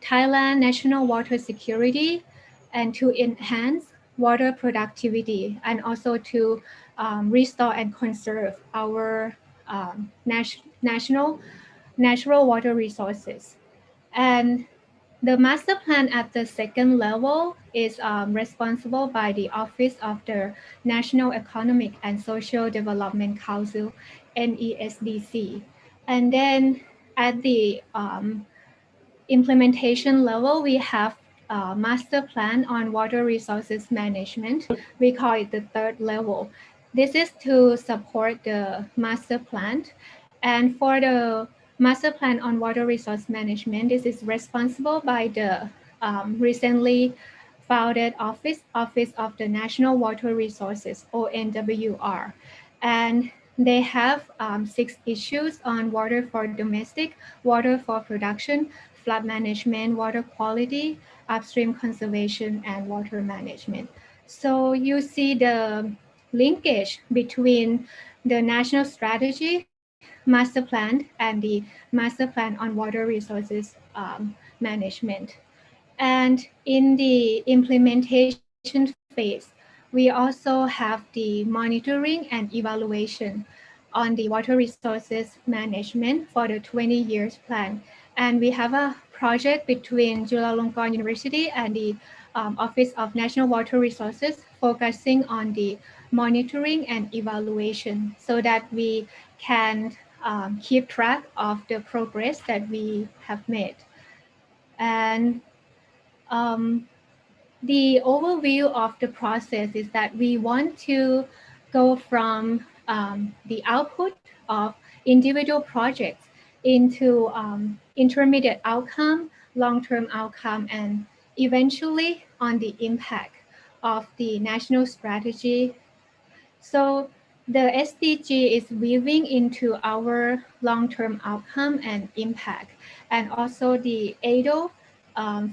Thailand national water security and to enhance water productivity, and also to restore and conserve our national natural water resources. And the master plan at the second level is responsible by the Office of the National Economic and Social Development Council, NESDC. And then at the implementation level, we have a master plan on water resources management. We call it the third level. This is to support the master plan. And for the master plan on water resource management, this is responsible by the recently founded Office of the National Water Resources, ONWR. And they have 6 issues on water for domestic, water for production, flood management, water quality, upstream conservation, and water management. So you see the linkage between the national strategy, master plan, and the master plan on water resources management. And in the implementation phase, we also have the monitoring and evaluation on the water resources management for the 20 years plan. And we have a project between Chulalongkorn University and the Office of National Water Resources focusing on the monitoring and evaluation so that we can keep track of the progress that we have made. And the overview of the process is that we want to go from the output of individual projects into intermediate outcome, long-term outcome, and eventually on the impact of the national strategy. So the SDG is weaving into our long-term outcome and impact, and also the ADO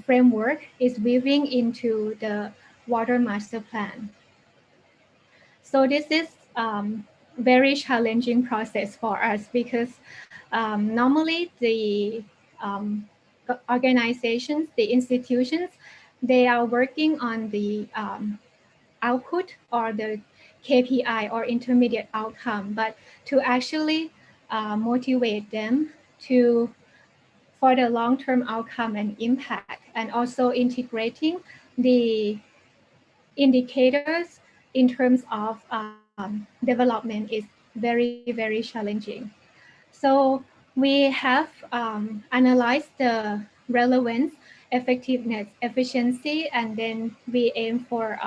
framework is weaving into the water master plan. So this is very challenging process for us because normally the organizations, the institutions, they are working on the output or the KPI or intermediate outcome, but to actually motivate them for the long-term outcome and impact, and also integrating the indicators in terms of development is very, very challenging. So we have analyzed the relevance, effectiveness, efficiency, and then we aim for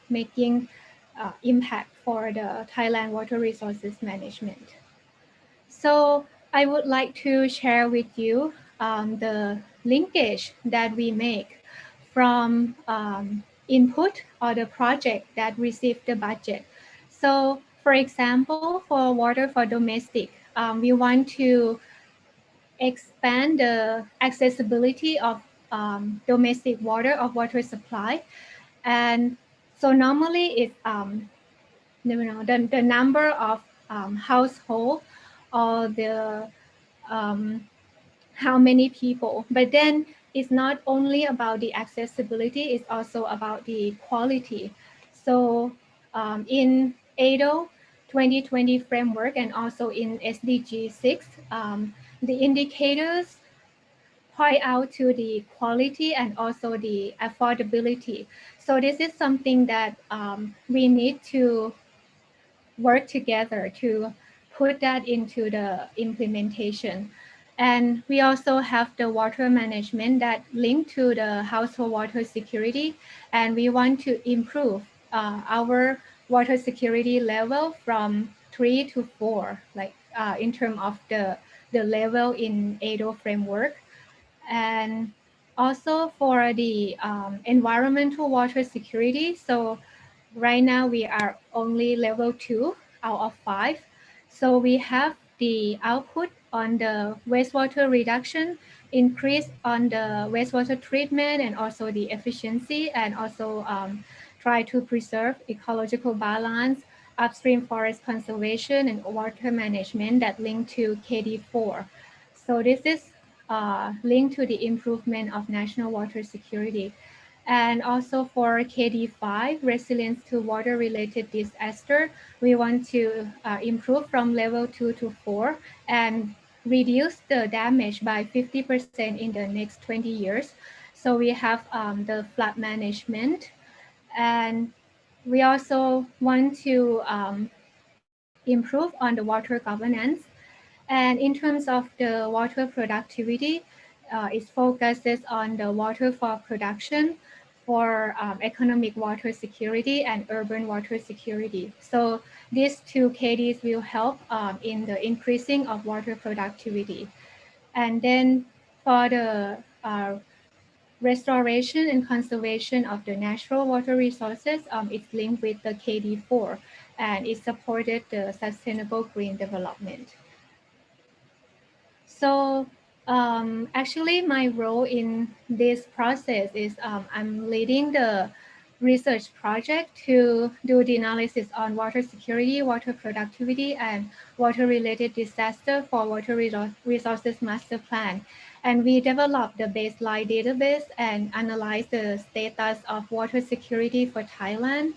making impact for the Thailand water resources management. So I would like to share with you the linkage that we make from input or the project that received the budget. So for example, for water for domestic, we want to expand the accessibility of domestic water of water supply. And so normally it's the number of household or the how many people, but then it's not only about the accessibility, it's also about the quality. So in ADO 2020 framework and also in SDG 6, the indicators point out to the quality and also the affordability. So this is something that we need to work together to put that into the implementation. And we also have the water management that linked to the household water security. And we want to improve our water security level from 3 to 4, like in terms of the level in ADO framework. And also for the environmental water security. So right now we are only level 2 out of 5. So we have the output on the wastewater reduction, increase on the wastewater treatment, and also the efficiency, and also try to preserve ecological balance, upstream forest conservation, and water management that link to KD4. So this is linked to the improvement of national water security. And also for KD5, resilience to water-related disaster, we want to improve from level 2 to 4 and reduce the damage by 50% in the next 20 years. So we have the flood management, and we also want to improve on the water governance. And in terms of the water productivity, it focuses on the water for production, for economic water security and urban water security. So these two KDs will help in the increasing of water productivity. And then for the restoration and conservation of the natural water resources, it's linked with the KD4 and it supported the sustainable green development. So actually my role in this process is I'm leading the research project to do the analysis on water security, water productivity, and water-related disaster for water resources master plan. And we developed the baseline database and analyzed the status of water security for Thailand.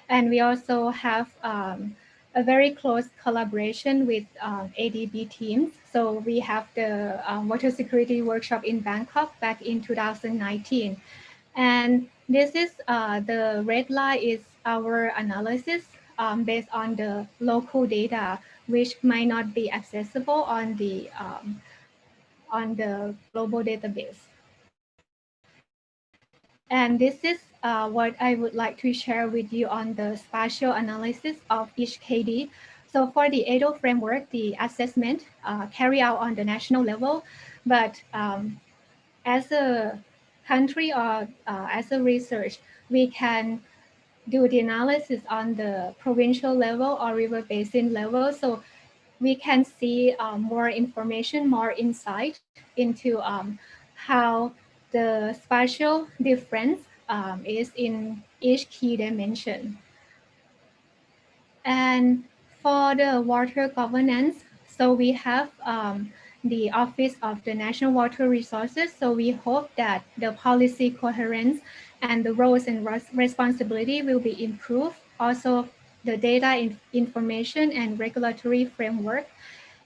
And we also have a very close collaboration with ADB teams. So we have the water security workshop in Bangkok back in 2019. And this is the red line is our analysis based on the local data, which might not be accessible on the global database. And this is what I would like to share with you on the spatial analysis of each KD. So for the ADO framework, the assessment carried out on the national level, but as a country or as a research, we can do the analysis on the provincial level or river basin level. So we can see more information, more insight into how the spatial difference is in each key dimension. And for the water governance, so we have the Office of the National Water Resources. So we hope that the policy coherence and the roles and responsibility will be improved. Also, the data information and regulatory framework.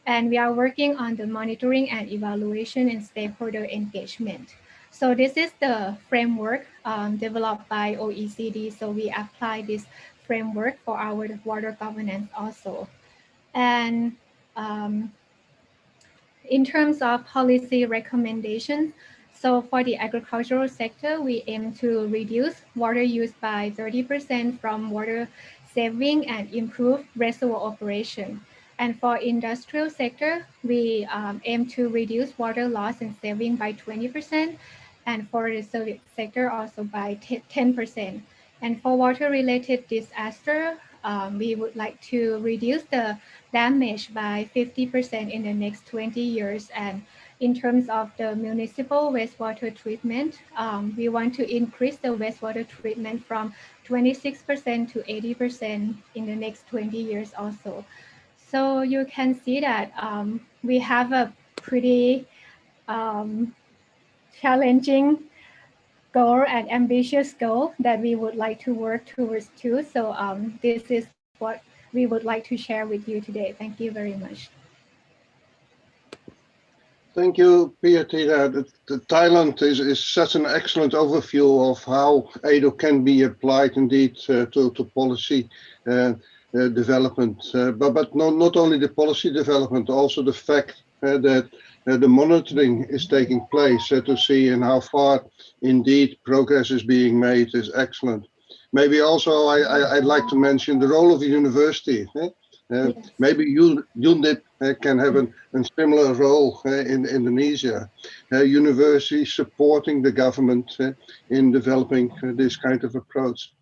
And we are working on the monitoring and evaluation and stakeholder engagement. So this is the framework developed by OECD. So we apply this framework for our water governance also. And in terms of policy recommendations, so for the agricultural sector, we aim to reduce water use by 30% from water saving and improve reservoir operation. And for industrial sector, we aim to reduce water loss and saving by 20%, and for the service sector also by 10%. And for water-related disaster, we would like to reduce the damage by 50% in the next 20 years. And in terms of the municipal wastewater treatment, we want to increase the wastewater treatment from 26% to 80% in the next 20 years also. So you can see that we have a pretty challenging goal and ambitious goal that we would like to work towards too. So this is what we would like to share with you today. Thank you very much. Thank you, Piatida. Thailand is such an excellent overview of how ADO can be applied indeed to policy development. But not only the policy development, also the fact that the monitoring is taking place to see in how far indeed progress is being made is excellent. Maybe also I'd like to mention the role of the university. Yes. Maybe UNDIP can have a similar role in Indonesia. University supporting the government in developing this kind of approach.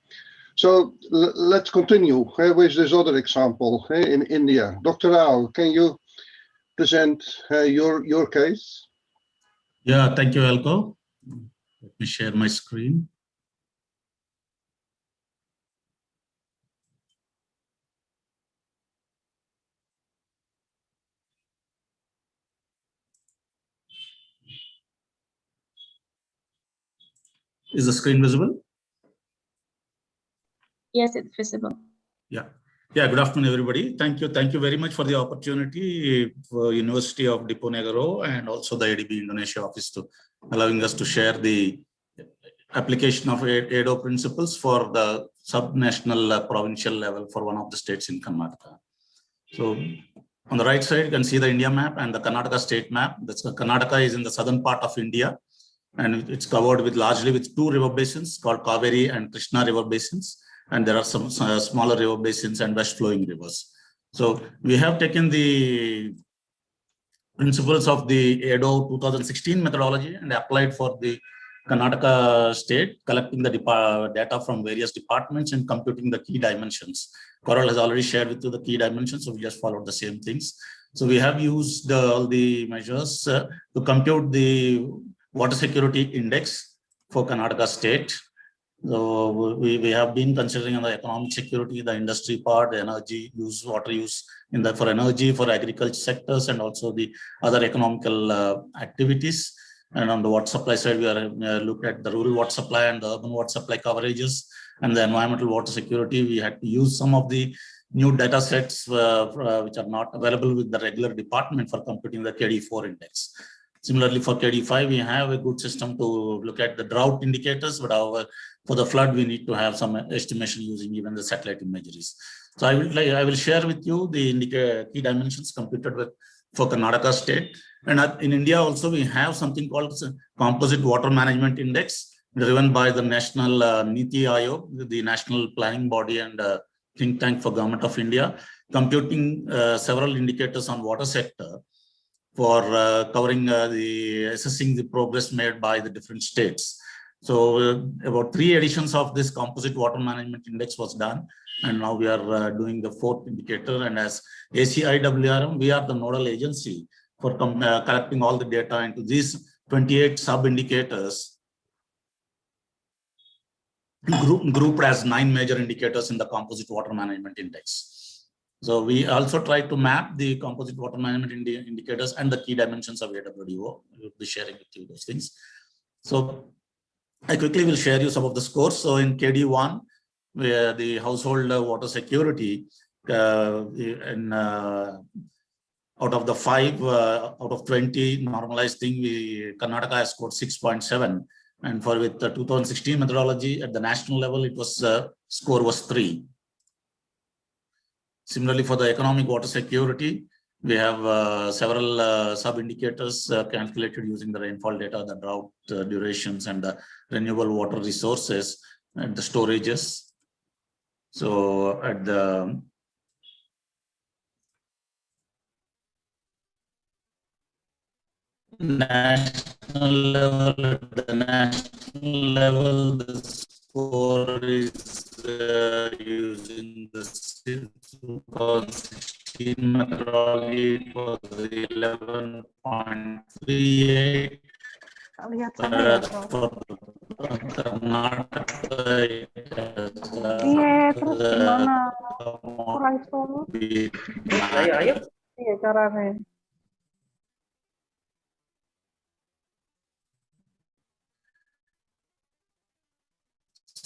So let's continue with this other example in India. Dr. Rao, can you present your case? Yeah, thank you, Elko. Let me share my screen. Is the screen visible? Yes, it's visible. Yeah. Yeah, good afternoon, everybody. Thank you very much for the opportunity for University of Diponegoro and also the ADB Indonesia office to allowing us to share the application of ADO principles for the subnational provincial level for one of the states in Karnataka. So on the right side, you can see the India map and the Karnataka state map. That's Karnataka is in the southern part of India, and it's covered with largely with two river basins called Kaveri and Krishna river basins. And there are some smaller river basins and west flowing rivers. So we have taken the principles of the ADO 2016 methodology and applied for the Karnataka state, collecting the data from various departments and computing the key dimensions. Coral has already shared with you the key dimensions, so we just followed the same things. So we have used all the measures to compute the water security index for Karnataka state. So we have been considering on the economic security, the industry part, the energy use, water use for energy, for agriculture sectors, and also the other economical activities. And on the water supply side, we are looked at the rural water supply and the urban water supply coverages, and the environmental water security, we had to use some of the new data sets which are not available with the regular department for computing the KD4 index. Similarly, for KD5, we have a good system to look at the drought indicators, but however, for the flood, we need to have some estimation using even the satellite imageries. So I will share with you the key dimensions computed for Karnataka state. And in India also, we have something called Composite Water Management Index, driven by the National Niti Aayog, the national planning body and think tank for Government of India, computing several indicators on water sector for covering assessing the progress made by the different states. So about 3 editions of this Composite Water Management Index was done, and now we are doing the 4th indicator. And as ACIWRM, we are the nodal agency for collecting all the data into these 28 sub-indicators, grouped as 9 major indicators in the Composite Water Management Index. So we also try to map the Composite Water Management indicators and the key dimensions of AWDO. We'll be sharing with you those things. So I quickly will share you some of the scores. So in KD1, where the household water security, out of the 5 out of 20 normalized thing, Karnataka has scored 6.7. And for with the 2016 methodology at the national level, it was score was 3. Similarly, for the economic water security, we have several sub-indicators calculated using the rainfall data, the drought durations, and the renewable water resources and the storages. So at the national level, the score is using the 2016 methodology, it was 11.38. Whereas for Karnataka, Iya, terus gimana? Kurang solo. Iya, caranya.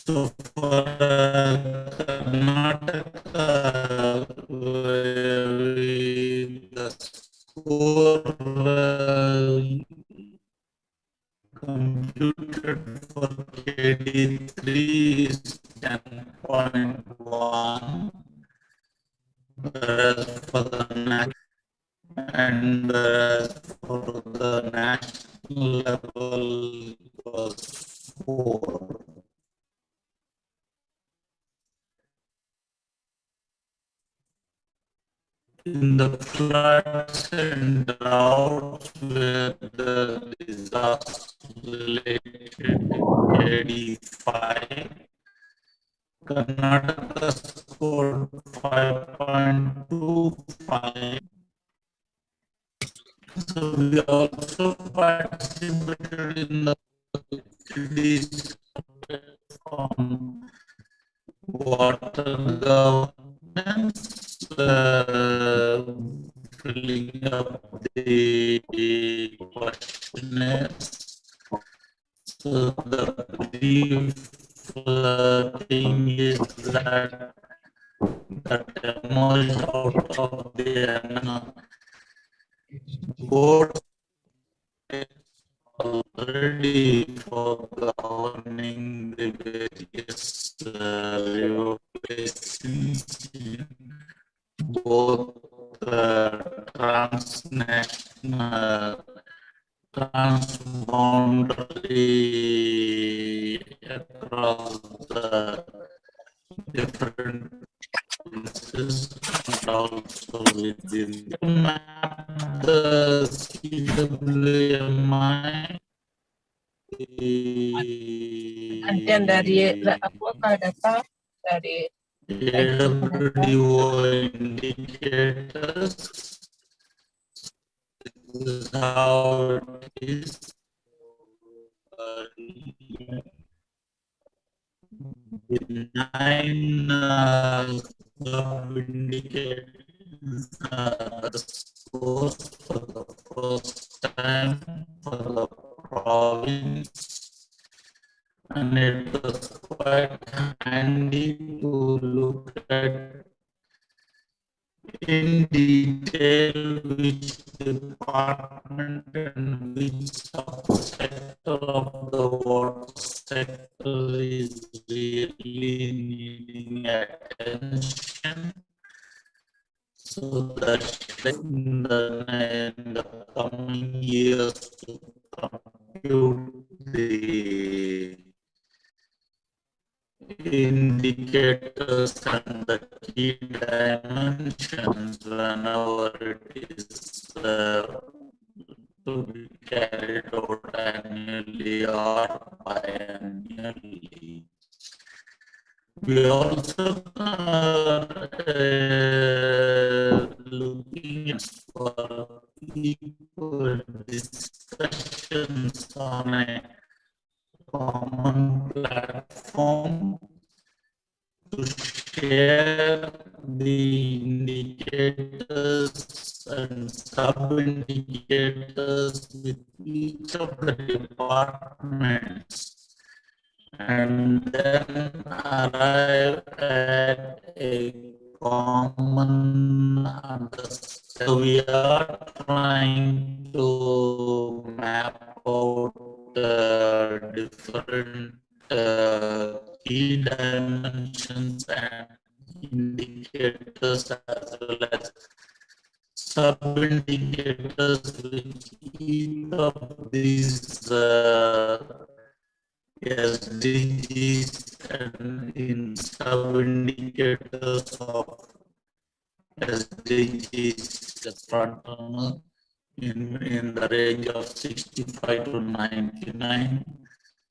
So for Karnataka, the score computed for KD3 is 10.1, whereas for the national level it was 4. In the floods and droughts where the disaster related KD5, Karnataka scored 5.25. So we also participated in the activities from water governance, filling up the questionnaires. So the brief thing is that emerged out of the board already for governing the various regulations in both transnational, transboundary across the different places and also within the CWMI. Antian dari aku data dari AWDO indicators. This is how it is. With 9 sub-indicators, the scores for the first time for the province and it was quite handy to look at in detail which department and which subsector of the water sector is really needing attention. So that in the coming years to compute the indicators and the key dimensions whenever it is to be carried out annually or biannually. We also looking for equal discussions on a common platform to share the indicators and sub-indicators with each of the departments, and then arrive at a common understanding. So we are trying to map out different key dimensions and indicators as well as sub-indicators which each of these SDGs and in sub-indicators of SDGs, the front runner in the range of 65 to 99,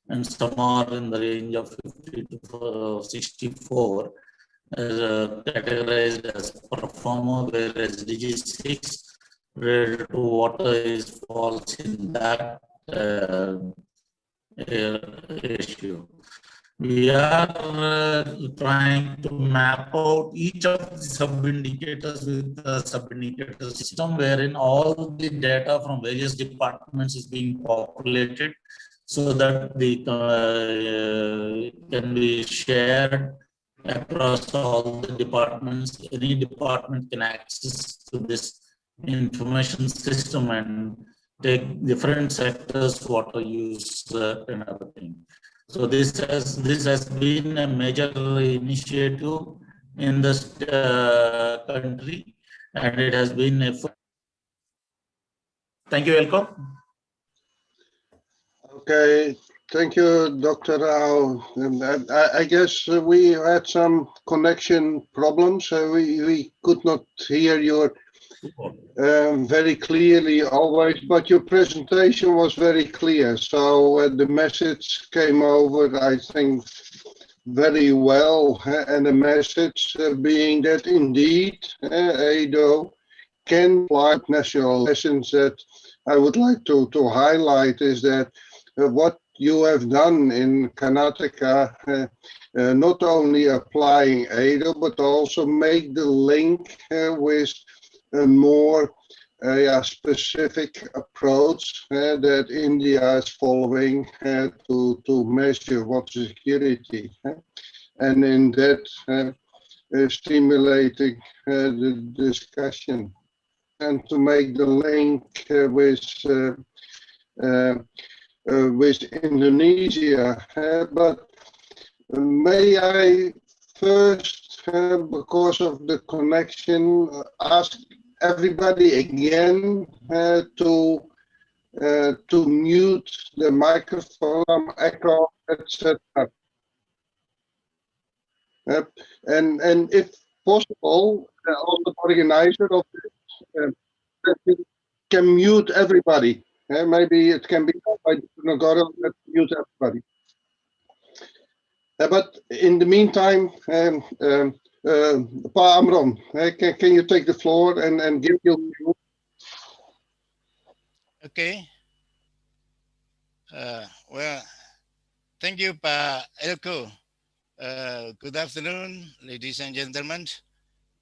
and some are in the range of 50 to 64, categorized as performer, where SDG 6 related to water falls in that ratio. We are trying to map out each of the sub-indicators with the sub-indicator system wherein all the data from various departments is being populated so that the can be shared across all the departments. Any department can access to this information system and take different sectors, water use and everything. So this has been a major initiative in this country, and it has been a. Thank you, Elko. Okay, thank you, Dr. Rao. I guess we had some connection problems. We could not hear you very clearly always, but your presentation was very clear. So the message came over, I think, very well. And the message being that indeed, ADO can apply national lessons. That I would like to highlight is that what you have done in Karnataka, not only applying ADO, but also make the link with a more specific approach that India is following to measure water security. And in that, stimulating the discussion and to make the link with Indonesia. But may I first, because of the connection, ask everybody again to mute the microphone, echo, etc. And if possible, also the organizer of this can mute everybody. Maybe it can be done by Nagoro, let's mute everybody. But in the meantime, Pa Amron, can you take the floor and give your view? Okay. Well, thank you, Pa Elko. Good afternoon, ladies and gentlemen,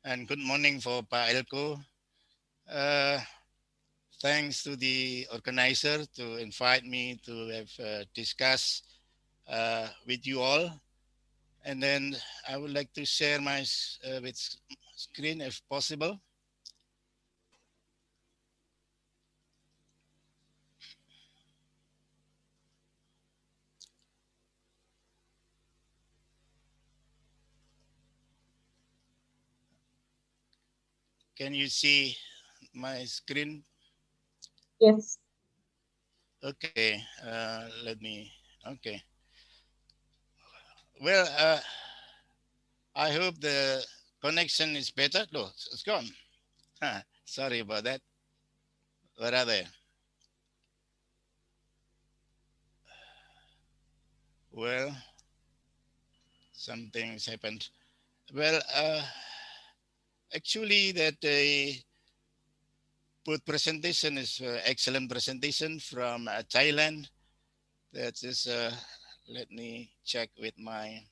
and good morning for Pa Elko. Thanks to the organizer to invite me to have discussed with you all. And then I would like to share my screen if possible. Can you see my screen? Yes. Okay, let me, okay. Well, I hope the connection is better. No, it's gone. Sorry about that. Where are they? Well, something's happened. Well, actually that put presentation is excellent presentation from Thailand. That is, let me check with my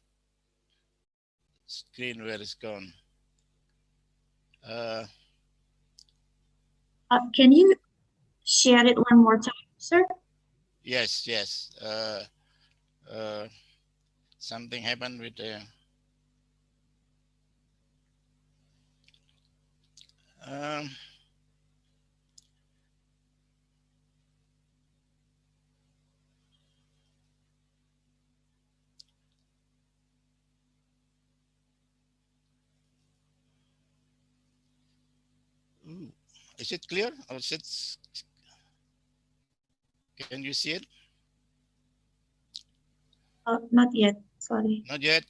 screen where it's gone. Can you share it one more time, sir? Yes, yes. Something happened with the is it clear or is it? Can you see it? Not yet. Sorry. Not yet.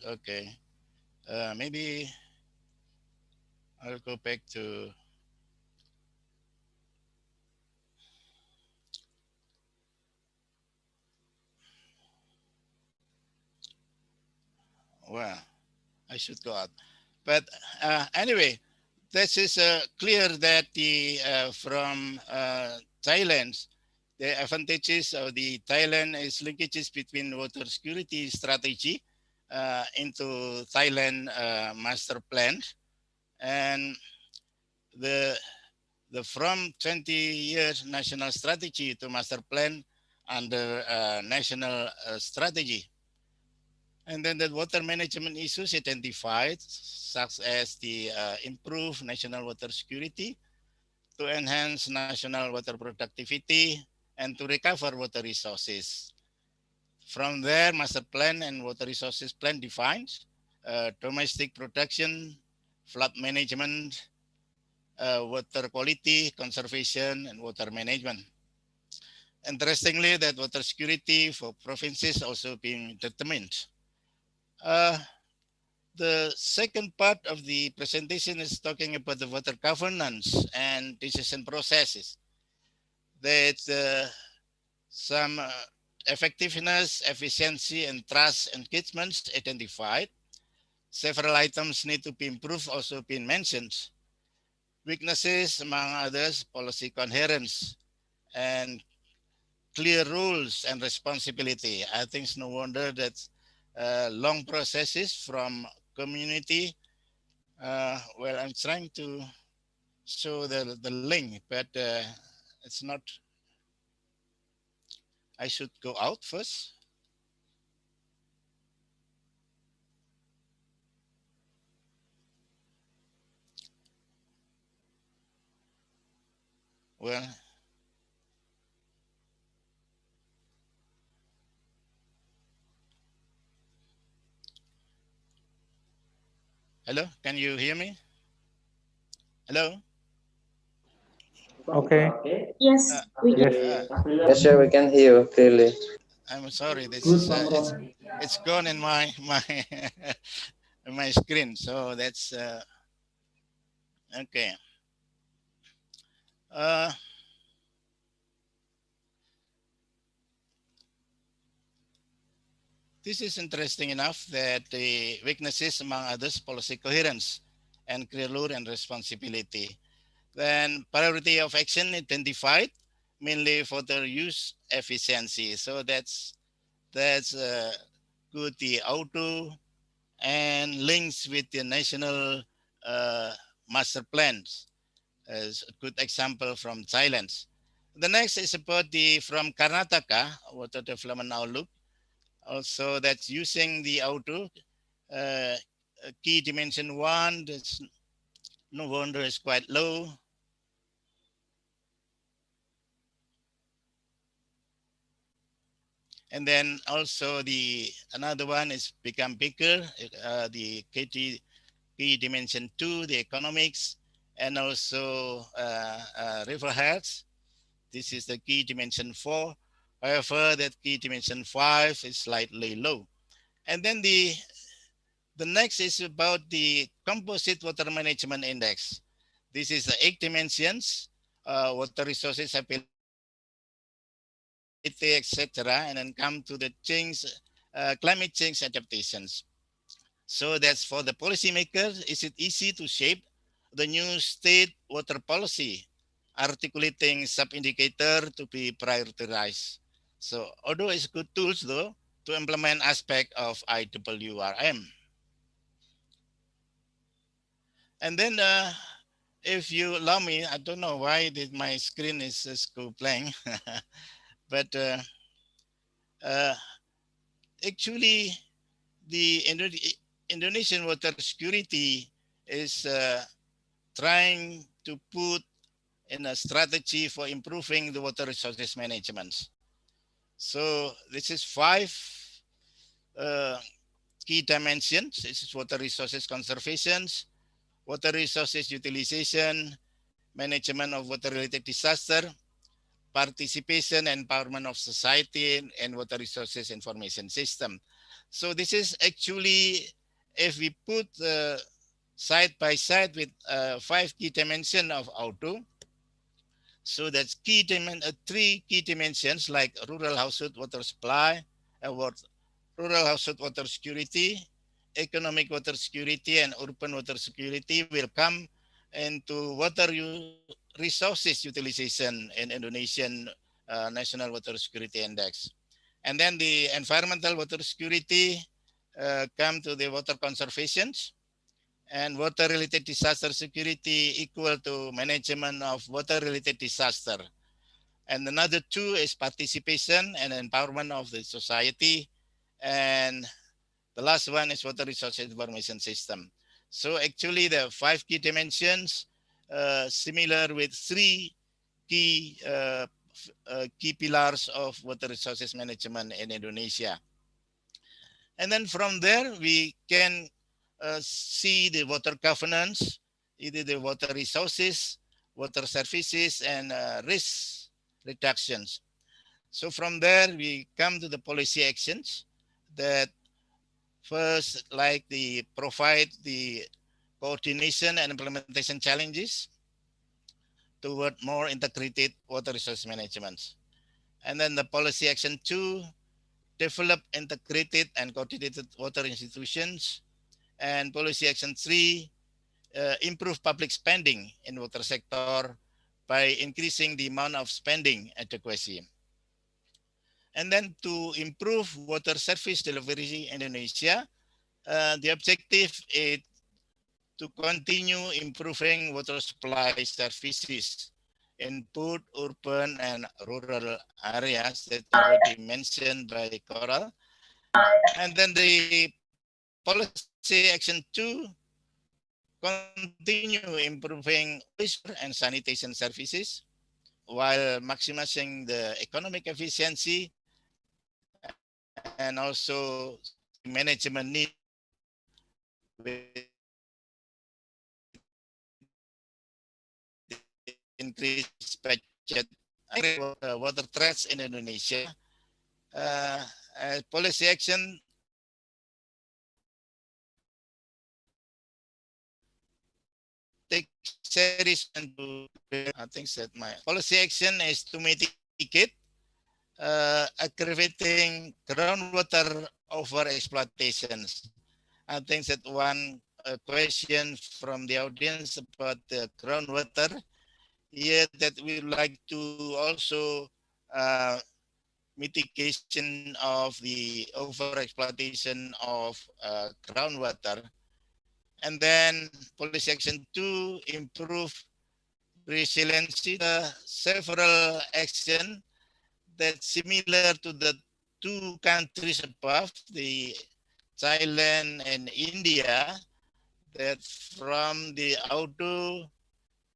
Okay. Maybe I'll go back to. Well, I should go out. But anyway, this is clear that the from Thailand, the advantages of the Thailand is linkages between water security strategy into Thailand master plan, and the from 20 years national strategy to master plan under national strategy. And then the water management issues identified, such as the improve national water security, to enhance national water productivity, and to recover water resources. From there, master plan and water resources plan defines domestic production, flood management, water quality, conservation, and water management. Interestingly, that water security for provinces also being determined. The second part of the presentation is talking about the water governance and decision processes. That some effectiveness, efficiency, and trust engagements identified. Several items need to be improved, also been mentioned. Weaknesses, among others, policy coherence and clear rules and responsibility. I think it's no wonder that long processes from community. Well, I'm trying to show the link, but it's not. I should go out first. Well, hello, can you hear me? Hello? Okay. Yes, we can. Yes, sir, we can hear you clearly. I'm sorry, this is it's gone in my my screen, so that's okay. This is interesting enough that the weaknesses, among others, policy coherence and clear rule and responsibility. Then priority of action identified, mainly for the use efficiency. So that's good. The auto and links with the national master plans as a good example from Thailand. The next is about the from Karnataka water development outlook. Also, that's using the auto key dimension 1. That's no wonder it's quite low. And then also another one is become bigger, the Kt key dimension 2, the economics, and also river health. This is the key dimension 4. However, that key dimension 5 is slightly low. And then the next is about the composite water management index. This is the 8 dimensions, water resources availability, etc., and then come to the climate change adaptations. So that's for the policymakers. Is it easy to shape the new state water policy, articulating sub-indicator to be prioritized? So although it's good tools though to implement aspect of IWRM. And then if you allow me, I don't know why my screen is just go blank, but actually the Indonesian water security is trying to put in a strategy for improving the water resources management. So this is 5 key dimensions. This is water resources conservation, water resources utilization, management of water-related disaster, participation and empowerment of society, and water resources information system. So this is actually, if we put side by side with 5 key dimensions of auto, so that's 3 key dimensions like rural household water supply, rural household water security, economic water security, and urban water security will come into water resources utilization in Indonesian National Water Security Index. And then the environmental water security come to the water conservation, and water-related disaster security equal to management of water-related disaster. And another 2 is participation and empowerment of the society. And the last one is water resources information system. So actually the 5 key dimensions similar with 3 key pillars of water resources management in Indonesia. And then from there, we can see the water governance, either the water resources, water services, and risk reductions. So from there, we come to the policy actions that first, like provide the coordination and implementation challenges toward more integrated water resource management. And then the policy action 2, develop integrated and coordinated water institutions. And policy action 3, improve public spending in water sector by increasing the amount of spending adequacy. And then to improve water service delivery in Indonesia, the objective is to continue improving water supply services in both urban and rural areas that already mentioned by Coral. And then the policy action 2, continue improving wastewater and sanitation services while maximizing the economic efficiency and also management need with increased budget water threats in Indonesia. Policy action take series and to I think that my policy action is to mitigate aggravating groundwater over exploitations. I think that one question from the audience about the groundwater here that we would like to also mitigation of the over exploitation of groundwater. And then policy action 2, improve resiliency. Several action that's similar to the two countries above, the Thailand and India, that from the auto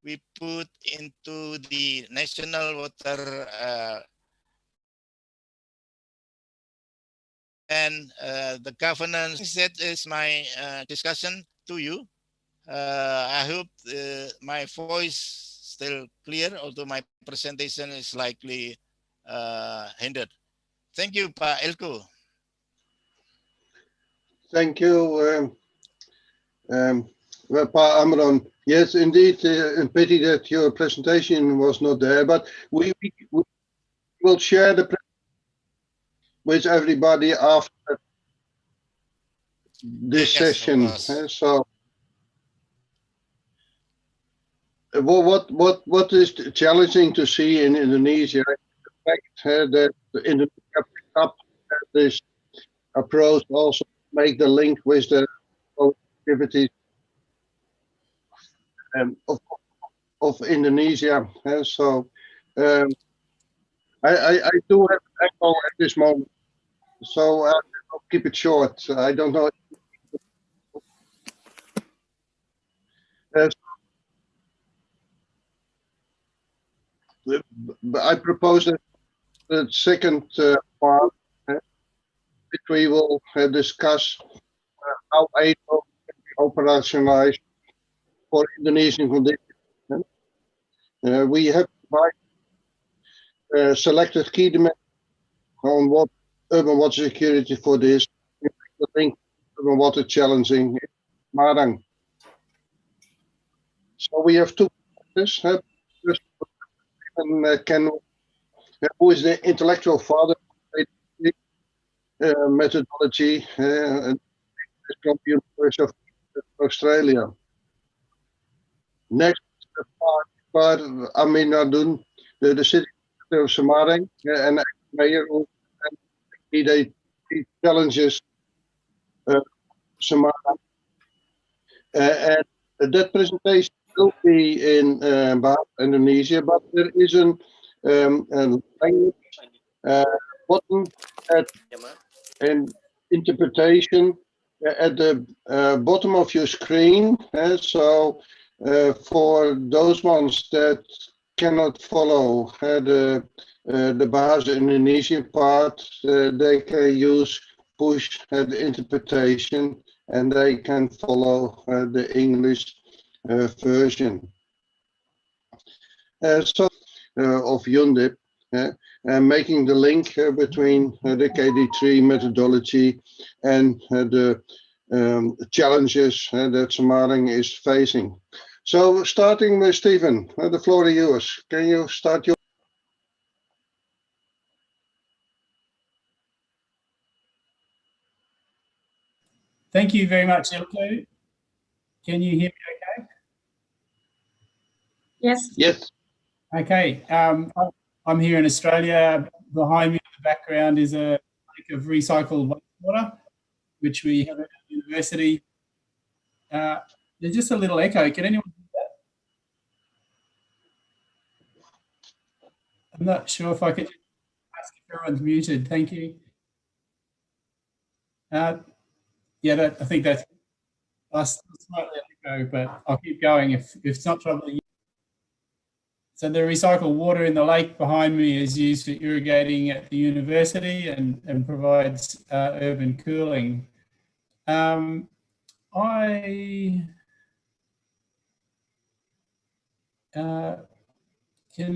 we put into the national water and the governance. That is my discussion to you. I hope my voice still clear, although my presentation is likely hindered. Thank you, Pak Elko. Thank you, Pak Amron. Yes, indeed, a pity that your presentation was not there, but we will share the with everybody after this session. So, what is challenging to see in Indonesia is the fact that Indonesia picked up this approach, also make the link with the activities of Indonesia. So I do have an echo at this moment, so I'll keep it short. I don't know. I propose that the second part, which we will discuss how ADO can be operationalized for Indonesian conditions. We have selected key dimensions on what urban water security for this. The link urban water challenging in Marang. So we have two factors. Who is the intellectual father of methodology from the University of Australia. Next part Amin Adun, the city of Semarang, and mayor who he challenges Semarang. And that presentation will be in Indonesia, but there is a language button at an interpretation at the bottom of your screen. So for those ones that cannot follow the Bahasa Indonesian part, they can use push the interpretation and they can follow the English version. Of UNDIP, and making the link between the KD3 methodology and the challenges that Semarang is facing. So starting with Stephen, the floor is yours. Can you start your... Thank you very much, Elko. Can you hear me okay? Yes. Yes. Okay. I'm here in Australia. Behind me in the background is a lake of recycled wastewater, which we have at the university. There's just a little echo. Can anyone hear that? I'm not sure if I could ask if everyone's muted. Thank you. Yeah, I think that's slightly echo, but I'll keep going if it's not troubling you. So the recycled water in the lake behind me is used for irrigating at the university and provides urban cooling. Can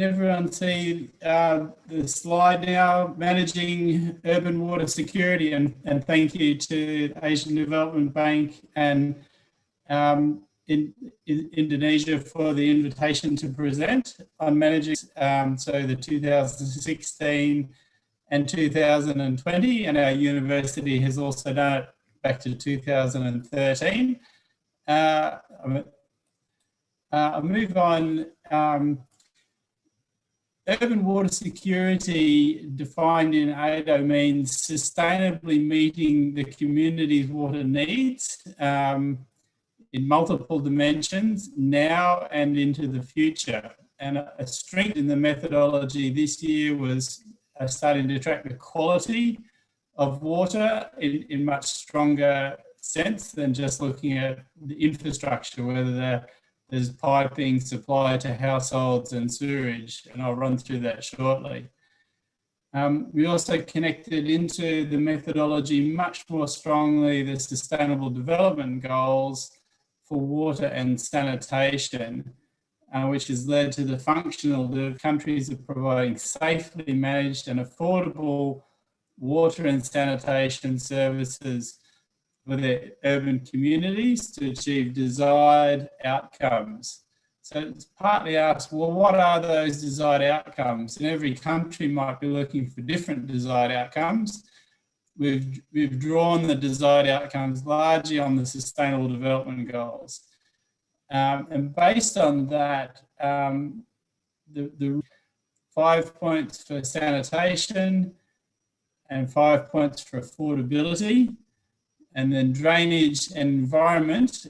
everyone see the slide now? Managing urban water security, and thank you to Asian Development Bank and in Indonesia for the invitation to present on managing so the 2016 and 2020, and our university has also done it back to 2013. I'll move on. Urban water security defined in ADO means sustainably meeting the community's water needs in multiple dimensions now and into the future. And a strength in the methodology this year was starting to track the quality of water in much stronger sense than just looking at the infrastructure, whether there's piping supplied to households and sewerage, and I'll run through that shortly. We also connected into the methodology much more strongly the Sustainable Development Goals for water and sanitation, which has led to the functional countries of providing safely managed and affordable water and sanitation services for their urban communities to achieve desired outcomes. So it's partly asked, well, what are those desired outcomes? And every country might be looking for different desired outcomes. We've drawn the desired outcomes largely on the Sustainable Development Goals. And based on that, the 5 points for sanitation and 5 points for affordability, and then drainage and environment,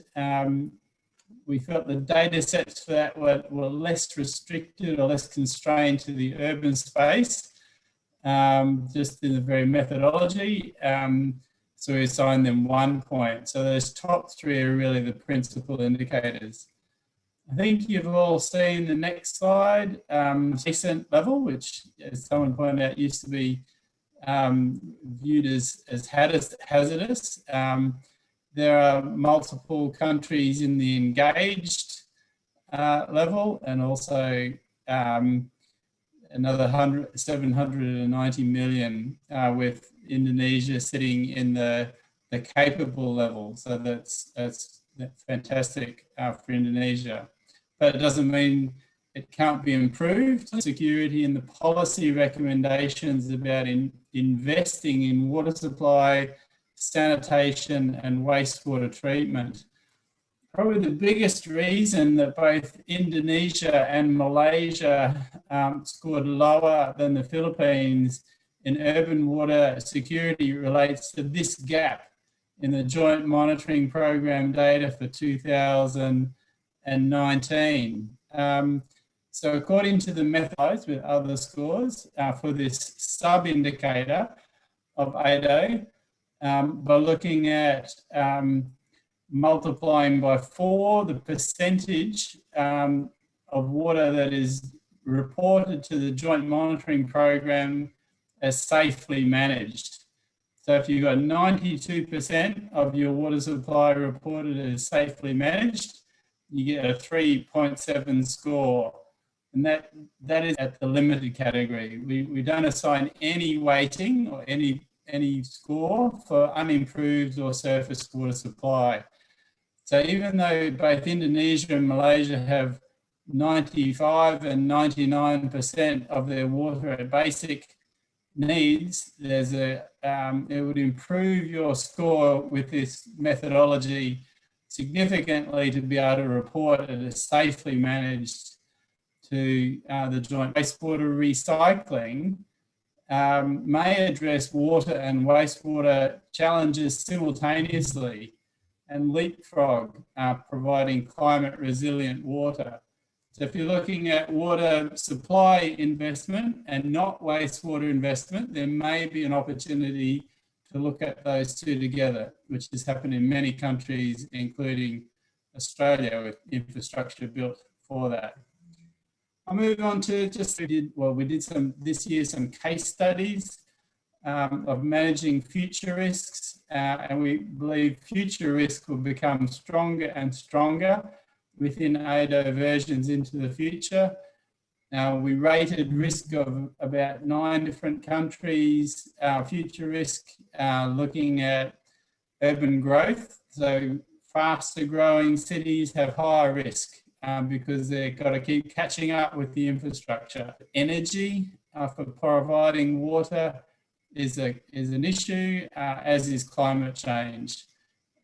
we felt the data sets for that were less restricted or less constrained to the urban space, just in the very methodology. So we assigned them 1 point. So those top three are really the principal indicators. I think you've all seen the next slide, adjacent level, which, as someone pointed out, used to be viewed as hazardous. There are multiple countries in the engaged level, and also another 790 million with Indonesia sitting in the capable level. So that's fantastic for Indonesia. But it doesn't mean it can't be improved. Security and the policy recommendations about investing in water supply, sanitation and wastewater treatment. Probably the biggest reason that both Indonesia and Malaysia scored lower than the Philippines in urban water security relates to this gap in the Joint Monitoring Program data for 2019. So according to the methods with other scores for this sub-indicator of ADO, by looking at multiplying by 4 the percentage of water that is reported to the Joint Monitoring Program as safely managed. So if you've got 92% of your water supply reported as safely managed, you get a 3.7 score. And that is at the limited category. We don't assign any weighting or any score for unimproved or surface water supply. So even though both Indonesia and Malaysia have 95 and 99% of their water at basic needs, there's it would improve your score with this methodology significantly to be able to report it as safely managed to the joint wastewater recycling. May address water and wastewater challenges simultaneously and leapfrog providing climate resilient water. So if you're looking at water supply investment and not wastewater investment, there may be an opportunity to look at those two together, which has happened in many countries, including Australia, with infrastructure built for that. I'll move on to we did this year some case studies of managing future risks, and we believe future risk will become stronger and stronger within ADO versions into the future. We rated risk of about 9 different countries, future risk, looking at urban growth. So faster growing cities have higher risk because they've got to keep catching up with the infrastructure. Energy for providing water is an issue, as is climate change.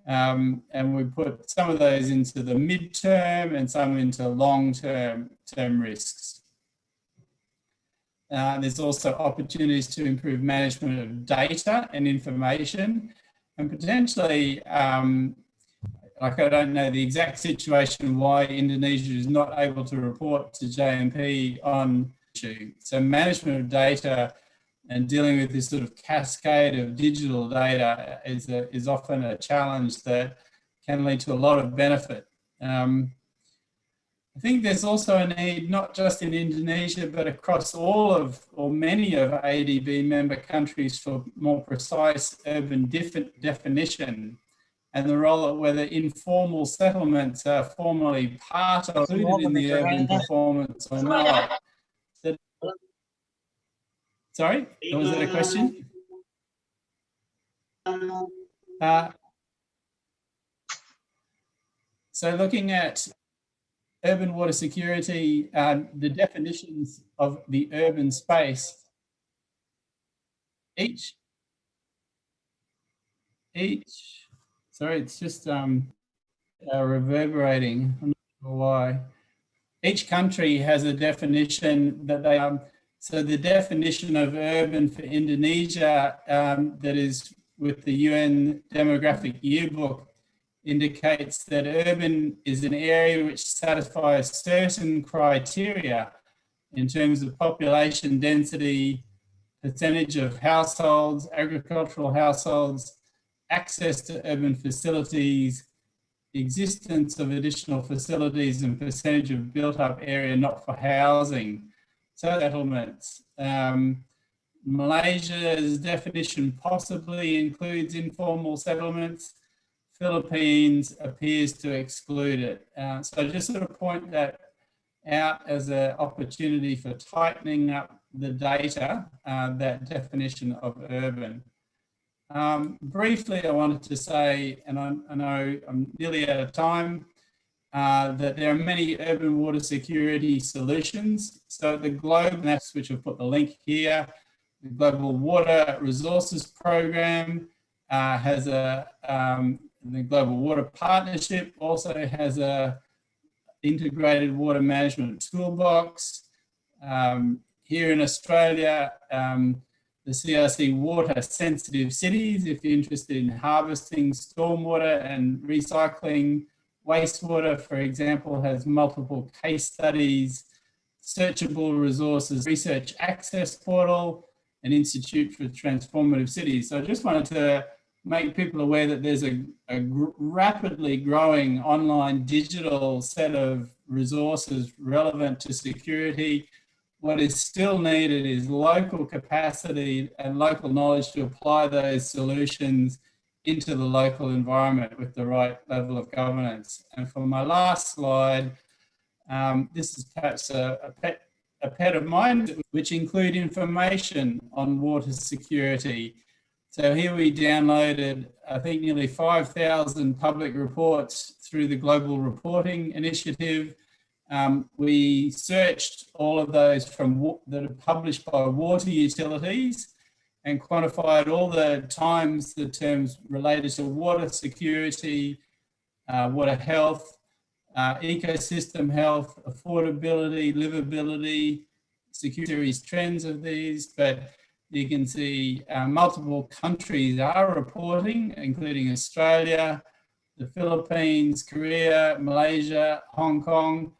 And we put some of those into the midterm and some into long-term risks. There's also opportunities to improve management of data and information, and potentially, like I don't know the exact situation why Indonesia is not able to report to JMP on issue. So management of data and dealing with this sort of cascade of digital data is often a challenge that can lead to a lot of benefit. I think there's also a need, not just in Indonesia, but across all of, or many of ADB member countries, for more precise urban definition, and the role of whether informal settlements are formally part of, included in the urban performance or not. Sorry, was that a question? So looking at urban water security, the definitions of the urban space, each, sorry, it's just reverberating, I'm not sure why. Each country has a definition that they, so the definition of urban for Indonesia that is with the UN Demographic Yearbook indicates that urban is an area which satisfies certain criteria in terms of population density, percentage of households, agricultural households, access to urban facilities, existence of additional facilities, and percentage of built up area not for housing. So settlements. Malaysia's definition possibly includes informal settlements. Philippines appears to exclude it. So just sort of point that out as an opportunity for tightening up the data, that definition of urban. Briefly, I wanted to say, and I know I'm nearly out of time, that there are many urban water security solutions. So the Globe, that's which I've put the link here, the Global Water Resources Program has the Global Water Partnership also has a integrated water management toolbox. Here in Australia, the CRC Water Sensitive Cities, if you're interested in harvesting stormwater and recycling wastewater, for example, has multiple case studies, searchable resources, research access portal, and Institute for Transformative Cities. So I just wanted to make people aware that there's a rapidly growing online digital set of resources relevant to security. What is still needed is local capacity and local knowledge to apply those solutions into the local environment with the right level of governance. And for my last slide, this is perhaps a pet of mine, which include information on water security. So here we downloaded, I think, nearly 5,000 public reports through the Global Reporting Initiative. We searched all of those from that are published by water utilities and quantified all the times the terms related to water security, water health, ecosystem health, affordability, livability, security trends of these, but you can see multiple countries are reporting, including Australia, the Philippines, Korea, Malaysia, Hong Kong.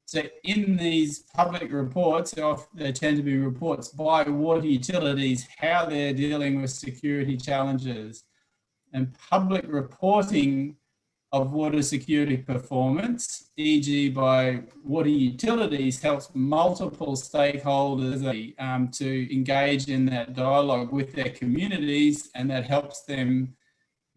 So in these public reports, they tend to be reports by water utilities, how they're dealing with security challenges. And public reporting of water security performance, e.g. by water utilities, helps multiple stakeholders to engage in that dialogue with their communities, and that helps them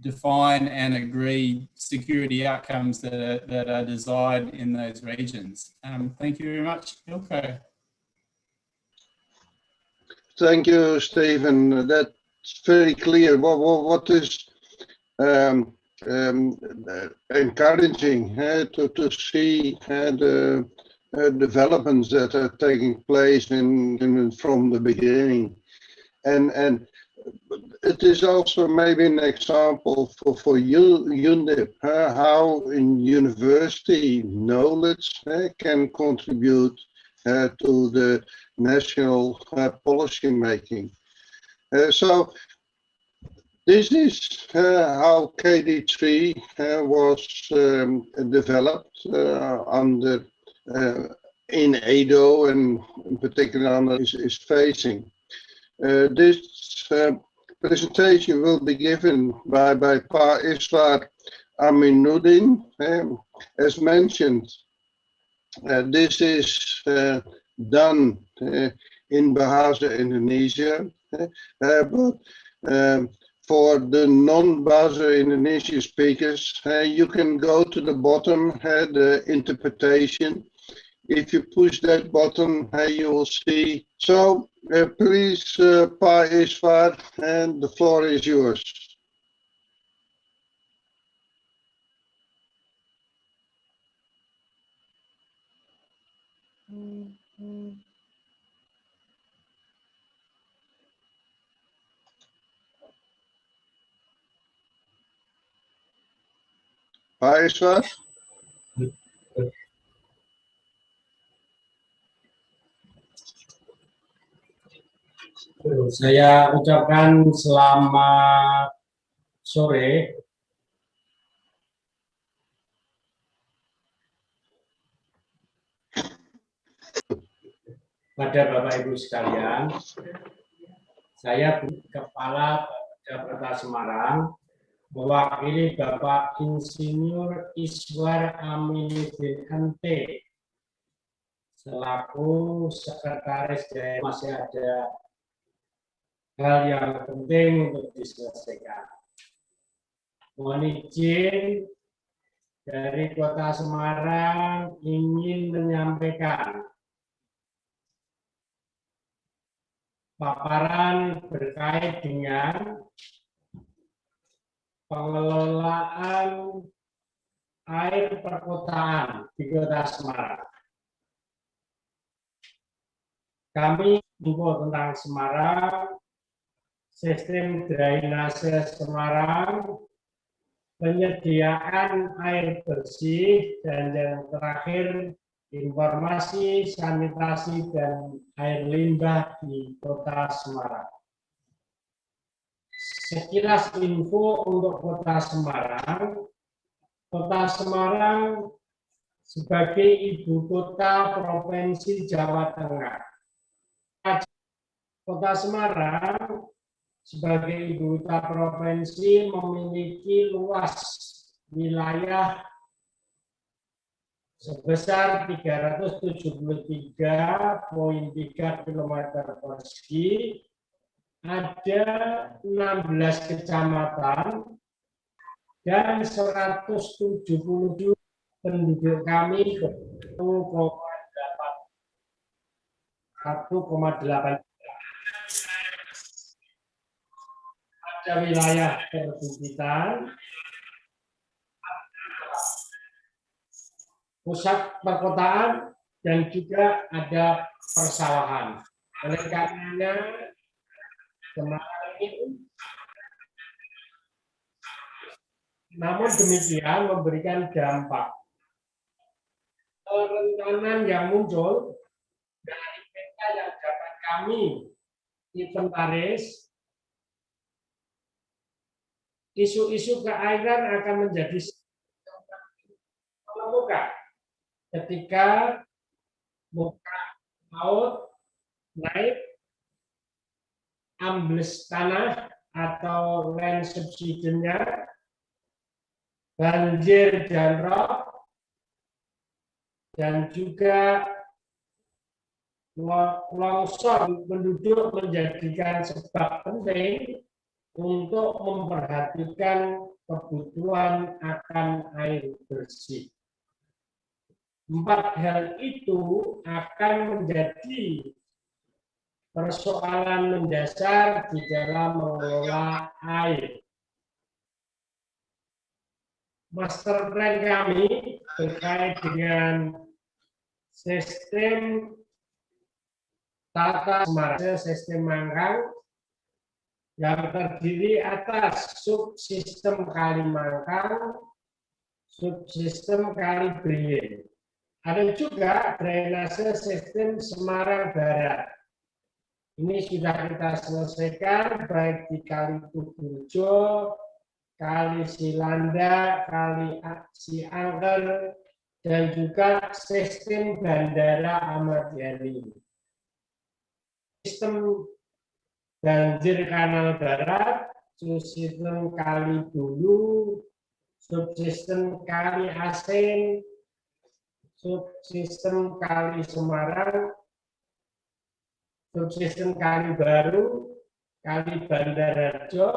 define and agree security outcomes that are desired in those regions. Thank you very much, Ilko. Thank you, Stephen. That's very clear. What is encouraging to see the developments that are taking place from the beginning, and it is also maybe an example for UNDIP, how in university knowledge can contribute to the national policy making. So this is how KD3 was developed under in ADO, and in particular is facing. This presentation will be given by Pa Iswar Aminuddin. As mentioned, this is done in Bahasa Indonesia, but for the non-Bahasa Indonesia speakers, you can go to the bottom, the interpretation. If you push that button, you will see. So please, Pa Iswar, and the floor is yours. Pa Iswar? Saya ucapkan selamat sore pada Bapak Ibu sekalian. Saya Kepala Bapeda Semarang mewakili Bapak Insinyur Iswar Aminuddin Kt selaku Sekretaris Daerah. Masih ada hal yang penting untuk diselesaikan. Mohon izin dari Kota Semarang ingin menyampaikan paparan berkait dengan pengelolaan air perkotaan di Kota Semarang. Kami info tentang Semarang, sistem drainase Semarang, penyediaan air bersih, dan yang terakhir informasi sanitasi dan air limbah di Kota Semarang. Sekilas info untuk Kota Semarang. Kota Semarang sebagai ibu kota Provinsi Jawa Tengah. Kota Semarang sebagai ibu kota provinsi memiliki luas wilayah sebesar 373,3 km persegi, ada 16 kecamatan, dan 177 penduduk kami 1,8. Ada wilayah perbukitan, pusat perkotaan, dan juga ada persawahan. Oleh karenanya, Semarang ini, namun demikian memberikan dampak. Rentetan yang muncul dari peta yang dapat kami inventaris, isu-isu keairan akan menjadi mengemuka ketika muka laut naik, ambles tanah atau land subsidence-nya, banjir dan rob, dan juga longsor penduduk menjadikan sebab penting untuk memperhatikan kebutuhan akan air bersih. 4 hal itu akan menjadi persoalan mendasar di dalam mengelola air. Master plan kami terkait dengan sistem tata Semarang, sistem mangkang yang terdiri atas subsistem Kali Mangkang, subsistem Kali Beringin. Ada juga drainase sistem Semarang Barat. Ini sudah kita selesaikan baik di Kali Tuburjo, Kali Silanda, Kali Ciangker, dan juga sistem Bandara Ahmad Yani. Sistem banjir kanal barat, subsistem kali Bulu, subsistem kali Asin, subsistem kali Semarang, subsistem kali Baru, kali Bandarharjo,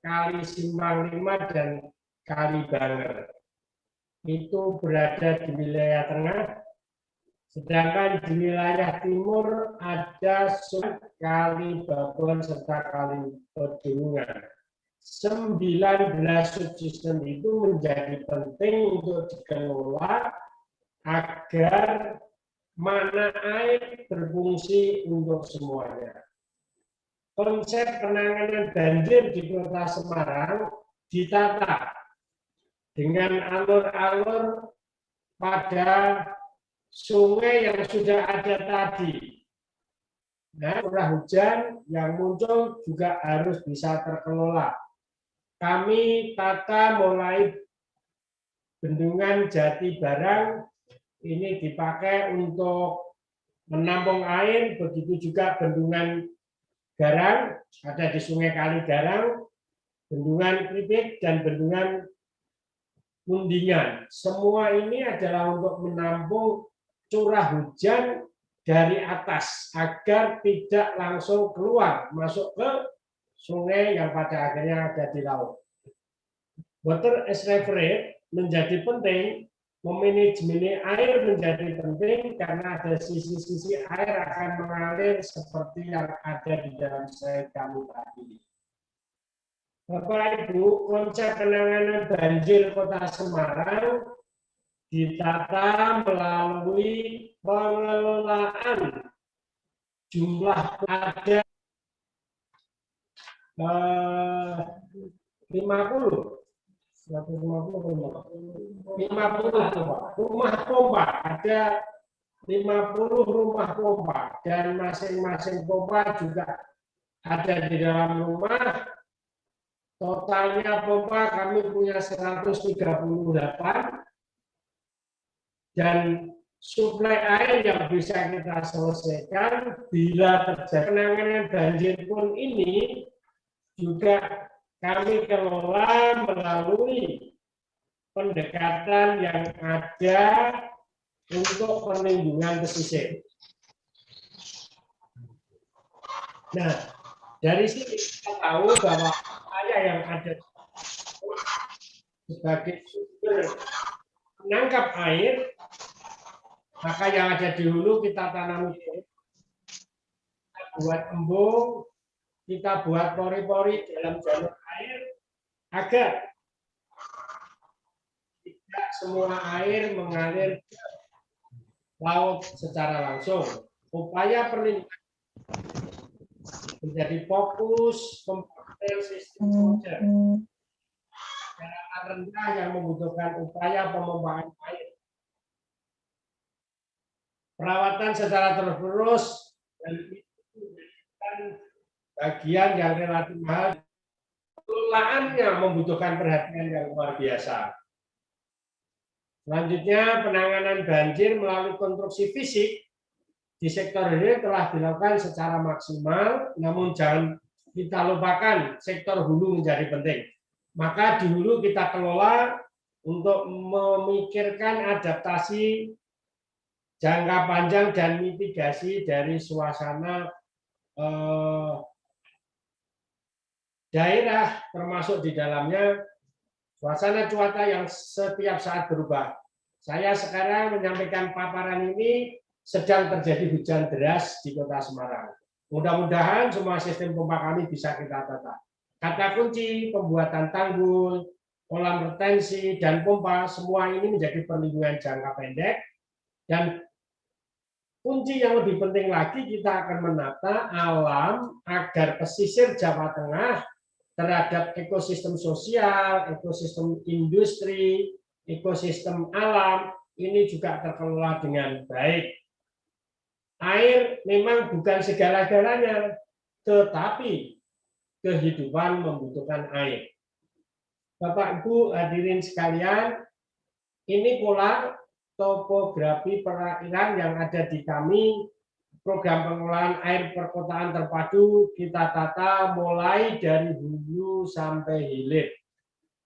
kali Simpang 5, dan kali Banger. Itu berada di wilayah tengah, sedangkan di wilayah timur ada kali Babon serta kali Pedunungan. 19 subsistem itu menjadi penting untuk dikelola agar mana air berfungsi untuk semuanya. Konsep penanganan banjir di Kota Semarang ditata dengan alur-alur pada sungai yang sudah ada tadi. Nah, curah hujan yang muncul juga harus bisa terkelola. Kami tata mulai bendungan Jati Barang, ini dipakai untuk menampung air, begitu juga bendungan Garang, ada di Sungai Kali Garang, bendungan Kripik, dan bendungan Mundingan. Semua ini adalah untuk menampung curah hujan dari atas agar tidak langsung keluar masuk ke sungai yang pada akhirnya ada di laut. Water as reference menjadi penting, memanajemen air menjadi penting karena ada sisi-sisi air akan mengalir seperti yang ada di dalam slide kami tadi. Bapak Ibu, konsep penanganan banjir Kota Semarang ditata melalui pengelolaan jumlah ada 50 rumah pompa, ada 50 rumah pompa, dan masing-masing pompa juga ada di dalam rumah. Totalnya pompa kami punya 138, dan suplai air yang bisa kita selesaikan bila terjadi penanganan banjir pun ini juga kami kelola melalui pendekatan yang ada untuk perlindungan pesisir. Nah, dari sini kita tahu bahwa upaya yang ada sebagai sumber menangkap air, maka yang ada di hulu kita tanami, kita buat embung, kita buat pori-pori dalam jalur air agar tidak semua air mengalir ke laut secara langsung. Upaya perlindungan menjadi fokus pembangunan sistem water daratan rendah yang membutuhkan upaya pemompaan air. Perawatan secara terus-menerus dan itu bagian yang relatif mahal. Pengelolaannya membutuhkan perhatian yang luar biasa. Selanjutnya, penanganan banjir melalui konstruksi fisik di sektor ini telah dilakukan secara maksimal, namun jangan kita lupakan sektor hulu menjadi penting. Maka di hulu kita kelola untuk memikirkan adaptasi jangka panjang dan mitigasi dari suasana daerah, termasuk di dalamnya suasana cuaca yang setiap saat berubah. Saya sekarang menyampaikan paparan ini sedang terjadi hujan deras di Kota Semarang. Mudah-mudahan semua sistem pompa kami bisa kita tata. Kata kunci pembuatan tanggul, kolam retensi, dan pompa, semua ini menjadi perlindungan jangka pendek. Dan kunci yang lebih penting lagi, kita akan menata alam agar pesisir Jawa Tengah terhadap ekosistem sosial, ekosistem industri, ekosistem alam, ini juga terkelola dengan baik. Air memang bukan segala-galanya, tetapi kehidupan membutuhkan air. Bapak Ibu hadirin sekalian, ini pola topografi perairan yang ada di kami program pengelolaan air perkotaan terpadu kita tata mulai dari hulu sampai hilir.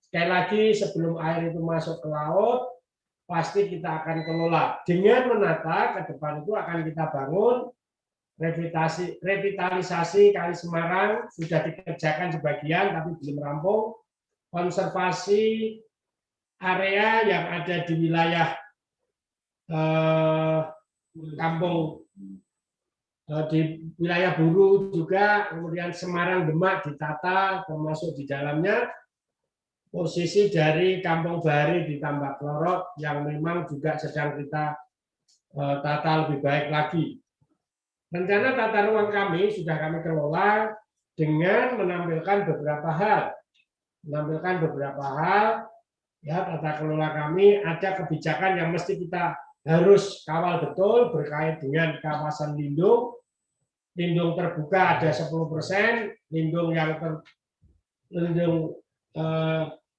Sekali lagi, sebelum air itu masuk ke laut, pasti kita akan kelola. Dengan menata ke depan itu akan kita bangun revitalisasi Kali Semarang, sudah dikerjakan sebagian tapi belum rampung. Konservasi area yang ada di wilayah kampung di wilayah Buru juga, kemudian Semarang Demak ditata termasuk di dalamnya. Posisi dari Kampung Bahari ditambah Klorok yang memang juga sedang kita tata lebih baik lagi. Rencana tata ruang kami sudah kami kelola dengan menampilkan beberapa hal. Ya, tata kelola kami ada kebijakan yang mesti kita harus kawal betul berkait dengan kawasan lindung. Lindung terbuka ada 10%, lindung yang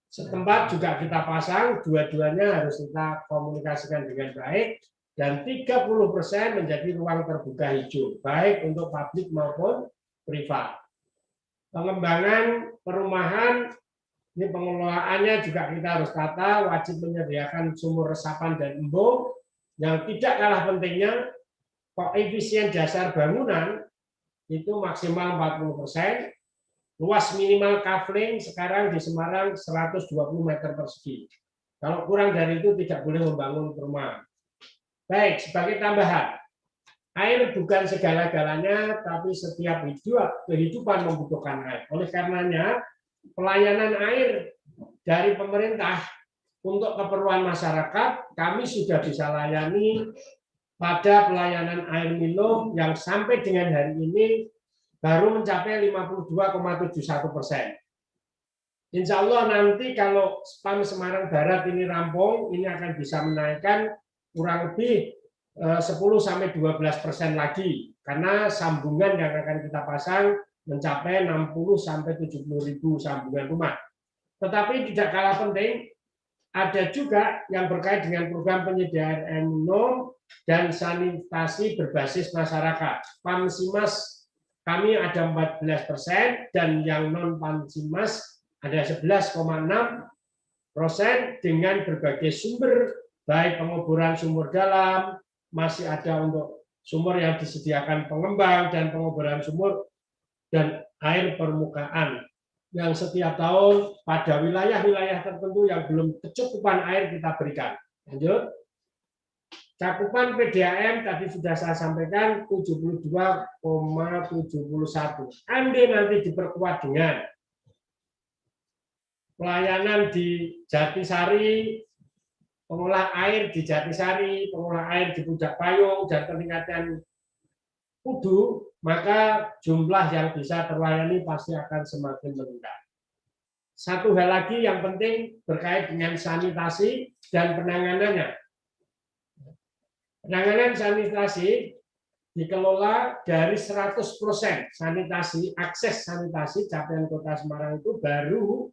setempat juga kita pasang, dua-duanya harus kita komunikasikan dengan baik, dan 30% menjadi ruang terbuka hijau, baik untuk publik maupun privat. Pengembangan perumahan, ini pengelolaannya juga kita harus tata, wajib menyediakan sumur resapan dan embung, yang tidak kalah pentingnya, koefisien dasar bangunan itu maksimal 40%, luas minimal kafling sekarang di Semarang 120 meter persegi. Kalau kurang dari itu tidak boleh membangun perumahan. Baik, sebagai tambahan, air bukan segala-galanya, tapi setiap kehidupan membutuhkan air. Oleh karenanya, pelayanan air dari pemerintah untuk keperluan masyarakat, kami sudah bisa layani pada pelayanan air minum yang sampai dengan hari ini baru mencapai 52,71%. Insya Allah nanti kalau SPAM Semarang Barat ini rampung, ini akan bisa menaikkan kurang lebih 10-12% lagi, karena sambungan yang akan kita pasang mencapai 60-70 ribu sambungan rumah. Tetapi tidak kalah penting, ada juga yang berkait dengan program penyediaan air minum dan sanitasi berbasis masyarakat. Pansimas kami ada 14% dan yang non Pansimas ada 11,6% dengan berbagai sumber, baik penguburan sumur dalam, masih ada untuk sumur yang disediakan pengembang dan penguburan sumur dan air permukaan yang setiap tahun pada wilayah-wilayah tertentu yang belum kecukupan air kita berikan. Lanjut. Cakupan PDAM tadi sudah saya sampaikan 72,71. Andai nanti diperkuat dengan pelayanan di Jatisari, pengolah air di Jatisari, pengolah air di Puncak Payung, dan peningkatan Kudu, maka jumlah yang bisa terlayani pasti akan semakin meningkat. Satu hal lagi yang penting berkait dengan sanitasi dan penanganannya. Penanganan sanitasi dikelola dari 100% sanitasi, akses sanitasi capaian Kota Semarang itu baru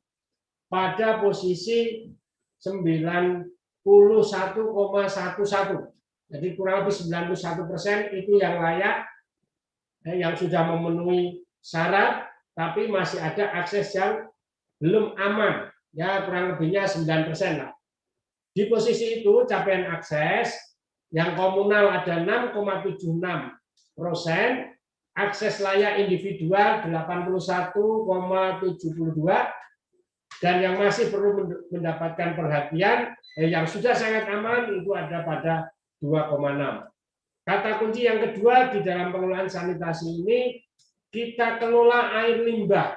pada posisi 91,11. Jadi kurang lebih 91% itu yang layak, yang sudah memenuhi syarat, tapi masih ada akses yang belum aman, ya kurang lebihnya 9% lah. Di posisi itu capaian akses yang komunal ada 6,76%, akses layak individual 81,72%, dan yang masih perlu mendapatkan perhatian, yang sudah sangat aman itu ada pada 2,6%. Kata kunci yang kedua di dalam pengelolaan sanitasi ini, kita kelola air limbah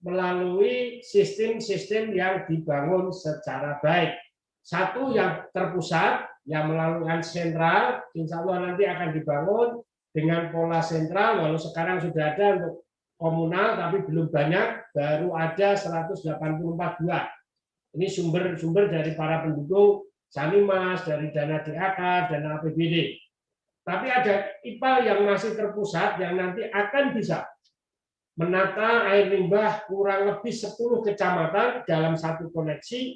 melalui sistem-sistem yang dibangun secara baik. Satu yang terpusat, yang melalui sentral, insya Allah nanti akan dibangun dengan pola sentral, walau sekarang sudah ada untuk komunal, tapi belum banyak, baru ada 184 buah. Ini sumber-sumber dari para pendukung Sanimas, dari dana DAK, dana APBD. Tapi ada IPAL yang masih terpusat, yang nanti akan bisa menata air limbah kurang lebih 10 kecamatan dalam satu koneksi.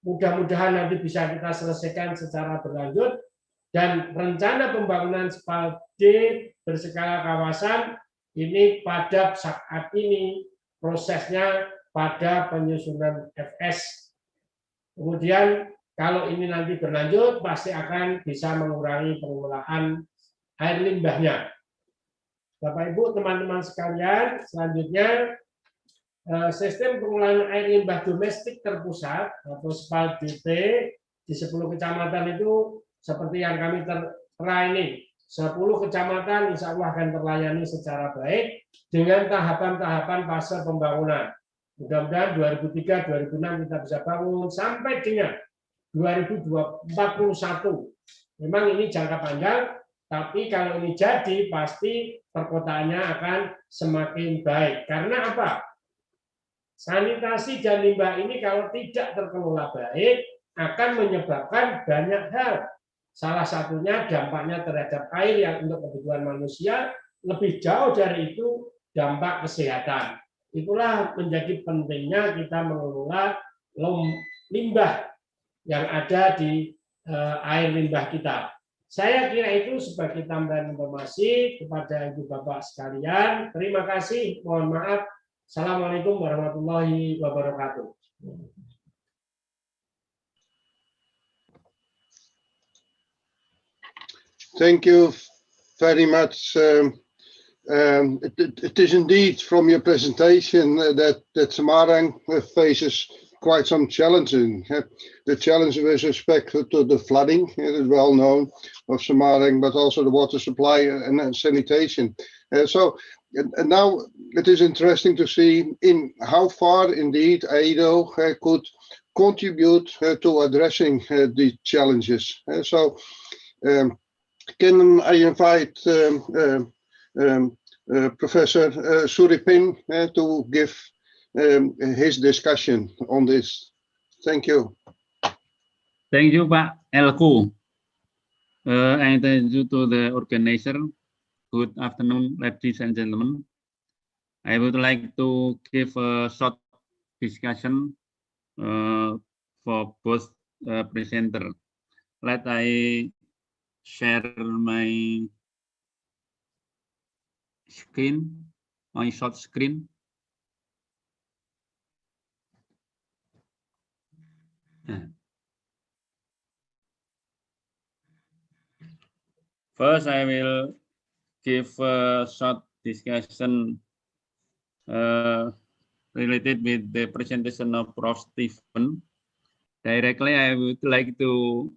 Mudah-mudahan nanti bisa kita selesaikan secara berlanjut. Dan rencana pembangunan spalde berskala kawasan ini pada saat ini prosesnya pada penyusunan FS. Kemudian kalau ini nanti berlanjut pasti akan bisa mengurangi pengelolaan air limbahnya. Bapak Ibu, teman-teman sekalian, selanjutnya sistem pengelolaan air limbah domestik terpusat atau SPAL-DP di 10 kecamatan itu seperti yang kami tertera ini. 10 kecamatan insya Allah akan terlayani secara baik dengan tahapan-tahapan fase pembangunan. Mudah-mudahan 2003-2006 kita bisa bangun sampai dengan 2041. Memang ini jangka panjang, tapi kalau ini jadi pasti perkotaannya akan semakin baik. Karena apa? Sanitasi dan limbah ini kalau tidak terkelola baik akan menyebabkan banyak hal. Salah satunya dampaknya terhadap air yang untuk kebutuhan manusia, lebih jauh dari itu dampak kesehatan. Itulah menjadi pentingnya kita mengelola limbah yang ada di air limbah kita. Saya kira itu sebagai tambahan informasi kepada Ibu Bapak sekalian. Terima kasih, mohon maaf. Assalamualaikum warahmatullahi wabarakatuh. Thank you very much. It is indeed from your presentation that Semarang faces quite some challenges. The challenge with respect to the flooding, it is well known of Semarang, but also the water supply and sanitation. So now it is interesting to see in how far indeed ADO could contribute to addressing the challenges. So can I invite Professor Suripin to give his discussion on this. Thank you. Thank you, Pak Elku. And thank you to the organizer. Good afternoon, ladies and gentlemen. I would like to give a short discussion for both presenters. Let I share my screen, my short screen. First, I will give a short discussion related with the presentation of Prof. Stephen. Directly, I would like to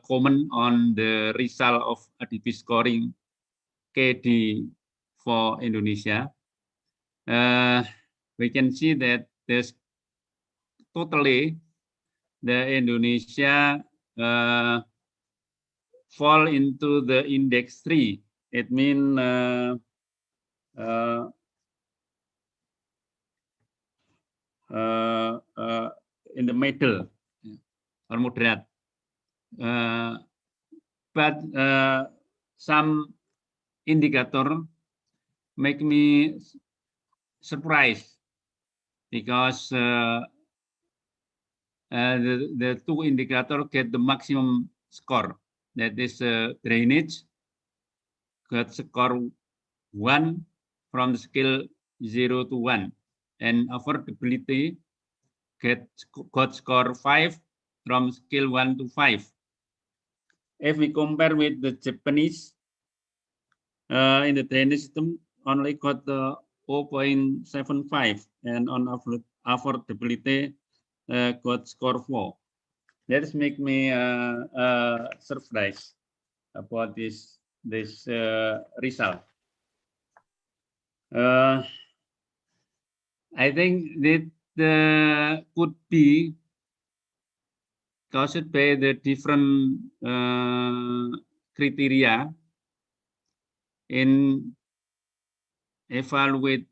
comment on the result of Atp Scoring Kt for Indonesia. We can see that there's totally the Indonesia fall into the index 3. It means in the middle or moderate. But some indicator make me surprised because the two indicators get the maximum score. That is drainage got score 1 from the scale 0 to 1, and affordability got score 5 from scale 1 to 5. If we compare with the Japanese, in the drainage system only got 0.75, and on affordability got score 4. That make me surprised about this result. I think that could be caused by the different criteria in evaluate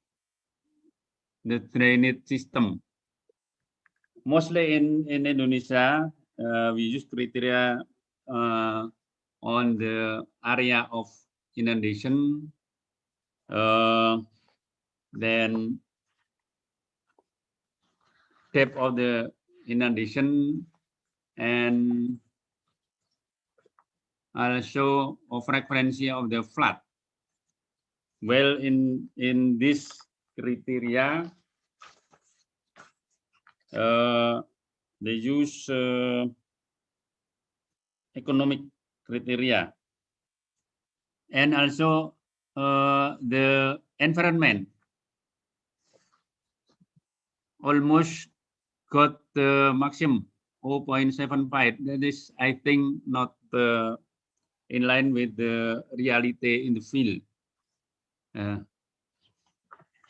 the drainage system. Mostly in Indonesia, we use criteria on the area of inundation, then depth of the inundation, and also a frequency of the flood. Well, in this criteria, they use economic criteria, and also the environment almost got the maximum 0.75. That is, I think, not in line with the reality in the field.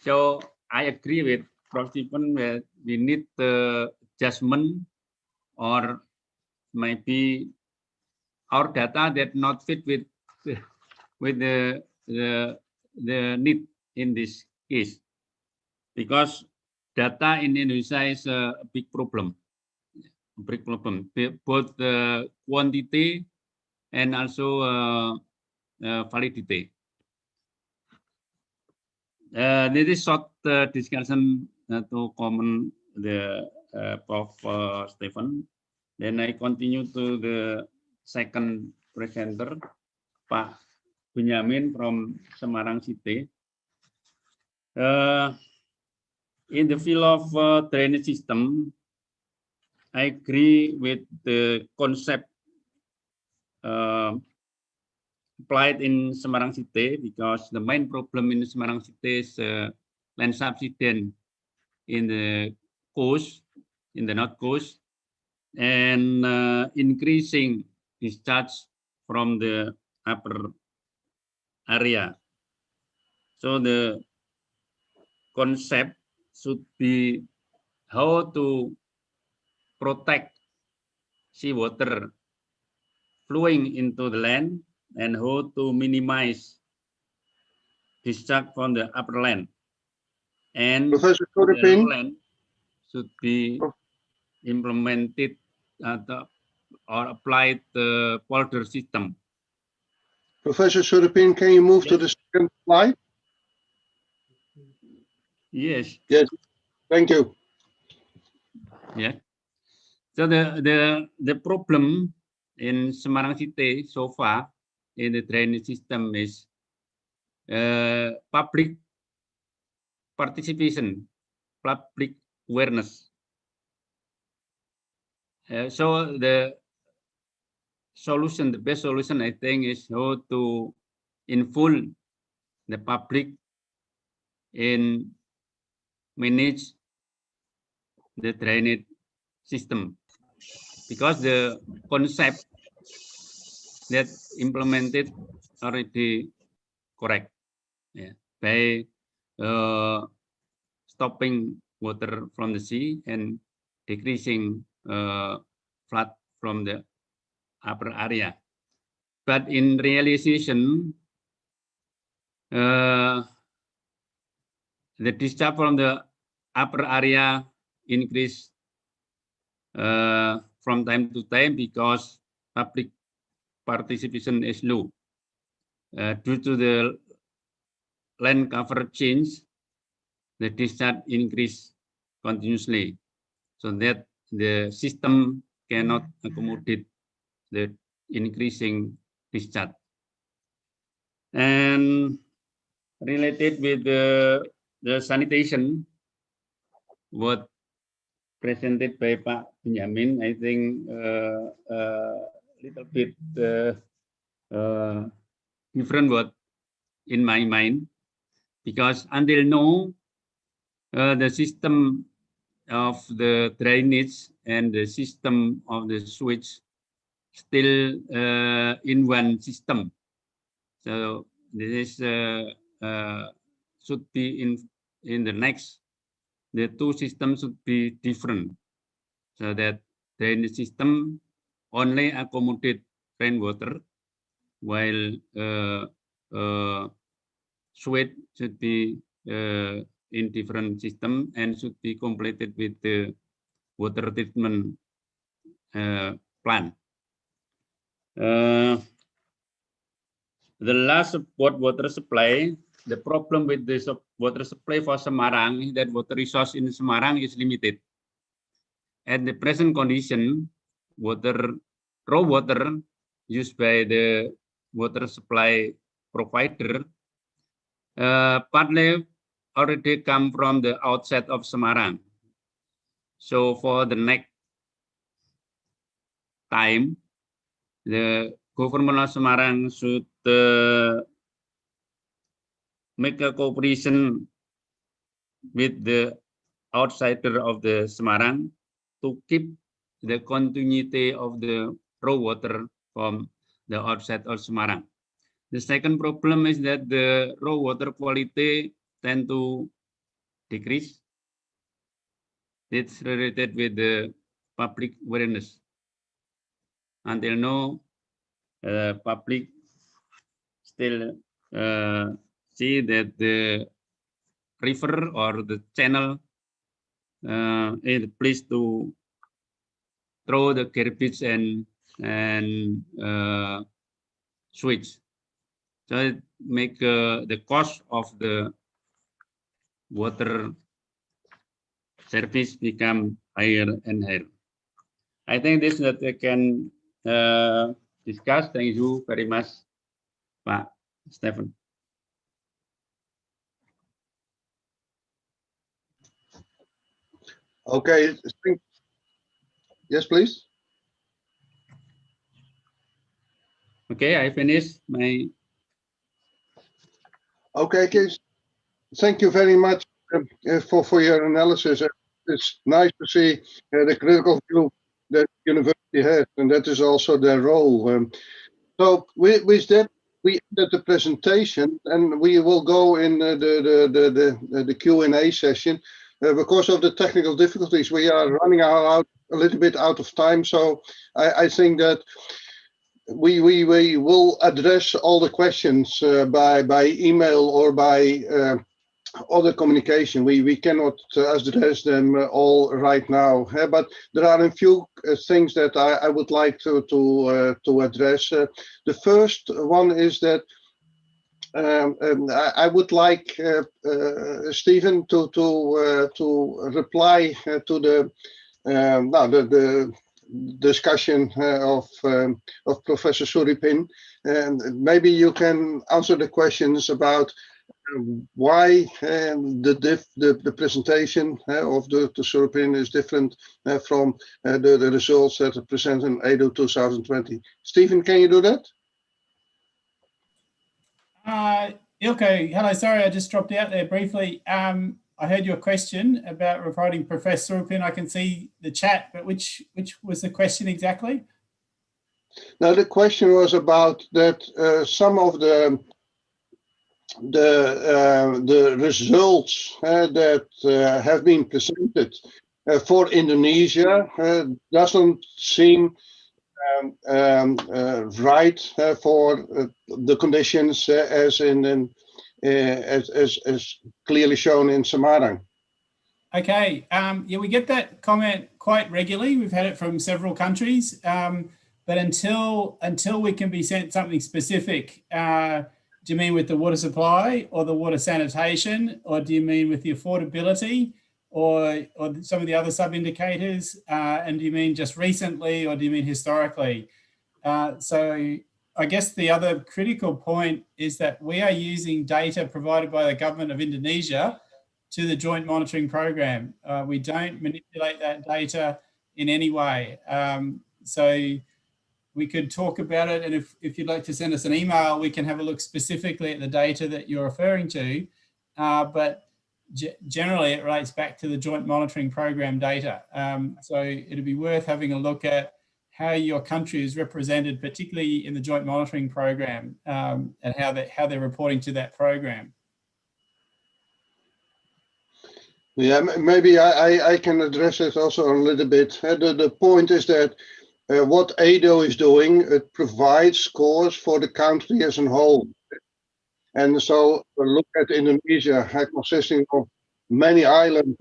So I agree with Prof. Stephen that we need the adjustment, or maybe our data that not fit with the need in this case, because data in Indonesia is a big problem. Both the quantity and also validity. This is short discussion to comment the Prof. Stephen. Then I continue to the second presenter, Pak Benjamin from Semarang City. In the field of drainage system, I agree with the concept applied in Semarang City, because the main problem in Semarang City is land subsidence in the coast, in the north coast, and increasing discharge from the upper area. So the concept should be how to protect seawater flowing into the land, and how to minimize discharge from the upper land. And Professor the Suripin, lower land should be implemented or applied the polder system. Professor Suripin, can you move to the second slide? Yes. Yes, thank you. Yeah. So the problem in Semarang City so far in the drainage system is public participation, public awareness. So the solution, the best solution, I think, is how to involve the public in manage the drainage system, because the concept that implemented already correct, yeah, by stopping water from the sea and decreasing flood from the upper area. But in realization, the discharge from the upper area increase from time to time, because public participation is low. Due to the land cover change, the discharge increase continuously, so that the system cannot accommodate the increasing discharge. And related with the sanitation, what presented by Pak Benjamin, I think little bit different what in my mind, because until now the system of the drainage and the system of the sewage still in one system. So this is should be in the next. The two systems should be different, so that drainage system only accommodate rainwater, while sewage should be in different system and should be completed with the water treatment plant. The last water supply, the problem with the water supply for Semarang is that water resource in Semarang is limited. At the present condition, raw water used by the water supply provider partly already come from the outset of Semarang. So for the next time, the government of Semarang should make a cooperation with the outsider of the Semarang to keep the continuity of the raw water from the outside of Semarang. The second problem is that the raw water quality tend to decrease. It's related with the public awareness. Until now, public still see that the river or the channel is a place to throw the garbage and switch. So it make the cost of the water service become higher and higher. I think this that I can discuss. Thank you very much, Pak Stephen. Okay. Yes, please. Okay, I finished my. Okay, Kees. Thank you very much for your analysis. It's nice to see the critical view that the university has, and that is also their role. So with that, we ended the presentation, and we will go in the Q&A session. Because of the technical difficulties, we are running a little bit out of time. So I think that we will address all the questions by email or by other communication. We cannot address them all right now, but there are a few things that I would like to address. The first one is that I would like Stephen to reply to the discussion of Professor Suripin, and maybe you can answer the questions about why the presentation of the Suripin is different from the results that are presented in ADO 2020. Stephen, can you do that? Ilko, hello, sorry, I just dropped out there briefly. I heard your question about reporting Professor Suripin. I can see the chat, but which was the question exactly? Now, the question was about that some of the results that have been presented for Indonesia doesn't seem right for the conditions as clearly shown in Semarang. Okay, yeah, we get that comment quite regularly. We've had it from several countries, but until we can be sent something specific, do you mean with the water supply or the water sanitation, or do you mean with the affordability or some of the other sub-indicators? And do you mean just recently, or do you mean historically? So I guess the other critical point is that we are using data provided by the government of Indonesia to the joint monitoring program. We don't manipulate that data in any way. So we could talk about it, and if you'd like to send us an email, we can have a look specifically at the data that you're referring to. But generally, it relates back to the joint monitoring program data. So it'd be worth having a look at how your country is represented, particularly in the joint monitoring program, and how they're reporting to that program. Yeah, maybe I can address it also a little bit. The point is that what ADO is doing, it provides scores for the country as a whole. And so look at Indonesia, consisting of many islands.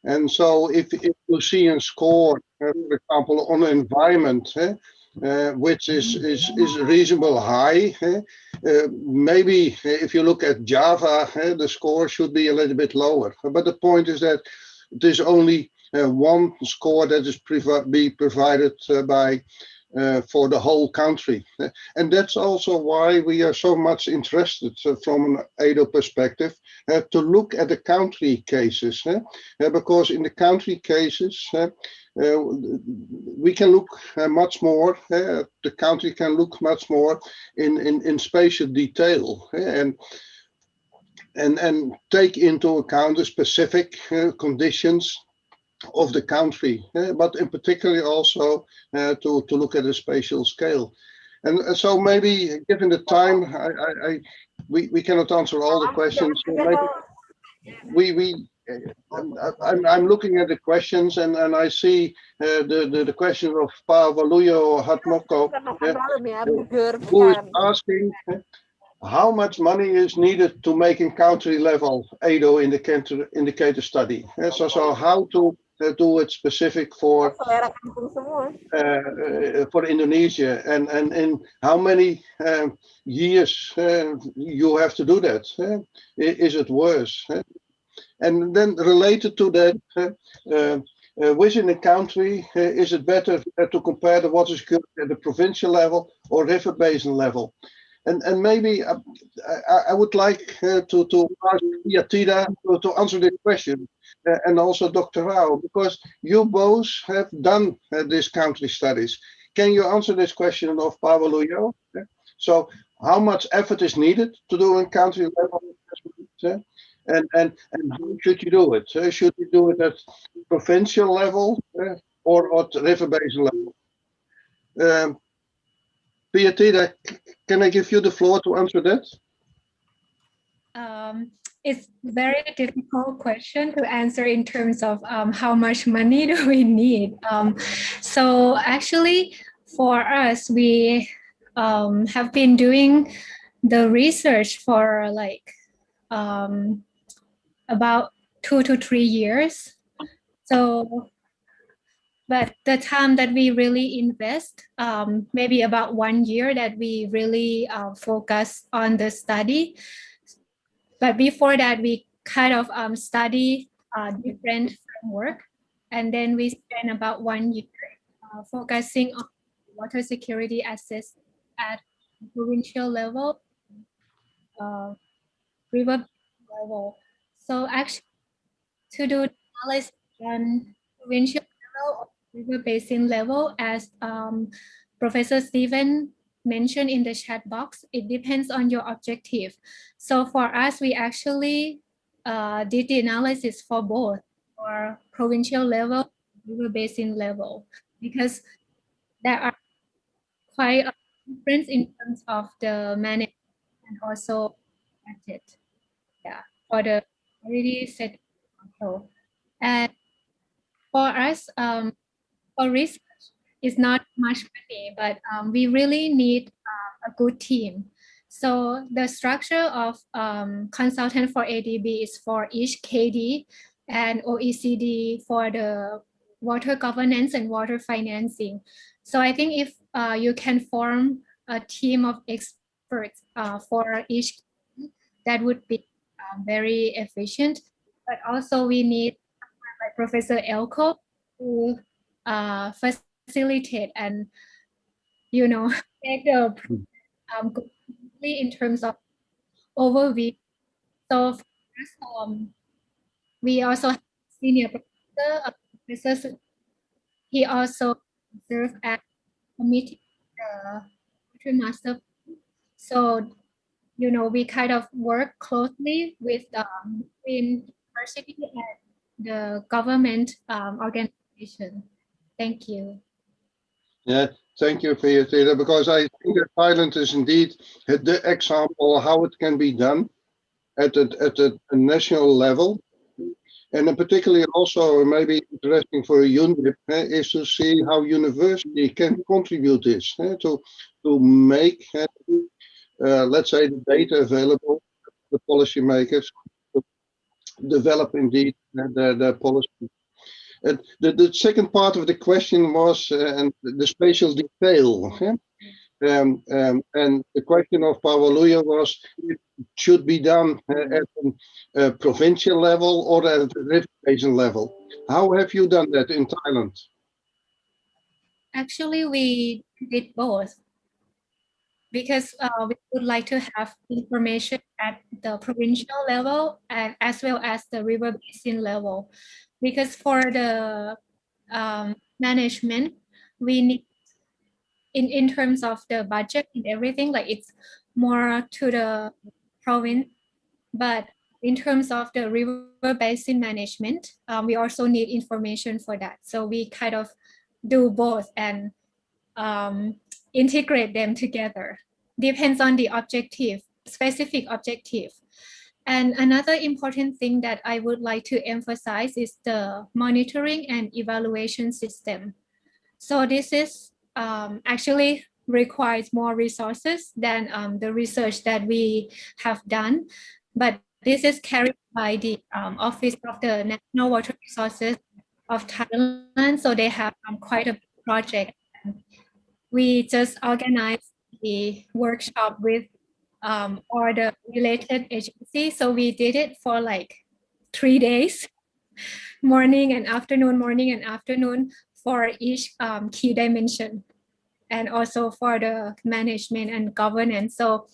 And so if you see a score, for example, on the environment, which is reasonable high, maybe if you look at Java, the score should be a little bit lower. But the point is that there's only one score that is be provided by for the whole country. And that's also why we are so much interested from an ADO perspective to look at the country cases, because in the country cases, we can look much more, the country can look much more in spatial detail, and take into account the specific conditions of the country, but in particular also to look at a spatial scale. And so maybe given the time, we cannot answer all the questions. So maybe I'm looking at the questions, and I see the question of Pa Valuyo Hatmoko, who is asking how much money is needed to make a country level ADO indicator study. So how to do it specific for Indonesia, and in how many years you have to do that? Is it worse? And then related to that, within a country, is it better to compare the water security at the provincial level or river basin level? And maybe I would like to ask Yatida to answer this question, and also Dr. Rao, because you both have done these country studies. Can you answer this question of Pavaluyo? So how much effort is needed to do a country level assessment? And how should you do it? Should you do it at provincial level or at river basin level? Beatida, can I give you the floor to answer that? It's a very difficult question to answer in terms of how much money do we need. So actually, for us, we have been doing the research for like about 2 to 3 years. So, but the time that we really invest, maybe about 1 year that we really focus on the study. But before that, we kind of study different framework, and then we spend about 1 year focusing on water security assessment at provincial level, river level. So actually, to do analysis on provincial level or river basin level, as Professor Stephen mentioned in the chat box, it depends on your objective. So for us, we actually did the analysis for both, for provincial level, river basin level, because there are quite a difference in terms of the management and also budget. Yeah, for the already set control. And for us, for research, it's not much money, but we really need a good team. So the structure of consultant for ADB is for each KD and OECD for the water governance and water financing. So I think if you can form a team of experts for each, that would be very efficient. But also we need, like Professor Elko, to facilitate and, you know, take the in terms of overview. So for us, we also have senior professor. He also served as committee master. So, you know, we kind of work closely with university and the government organization. Thank you. Yeah, thank you, Beatida, because I think that Thailand is indeed the example of how it can be done at a national level. And in particularly also maybe interesting for UNDIP is to see how university can contribute this to make, let's say, the data available to the policymakers to develop indeed the policy. The second part of the question was the spatial detail. And the question of Pavaluya was, it should be done at a provincial level or at a river basin level. How have you done that in Thailand? Actually, we did both because we would like to have information at the provincial level and as well as the river basin level. Because for the management, we need in terms of the budget and everything, like it's more to the province. But in terms of the river basin management, we also need information for that. So we kind of do both and integrate them together. Depends on the objective, specific objective. And another important thing that I would like to emphasize is the monitoring and evaluation system. So this is actually requires more resources than the research that we have done. But this is carried by the Office of the National Water Resources of Thailand. So they have quite a project. We just organized the workshop with all the related agencies. So we did it for like 3 days, morning and afternoon for each key dimension, and also for the management and governance. So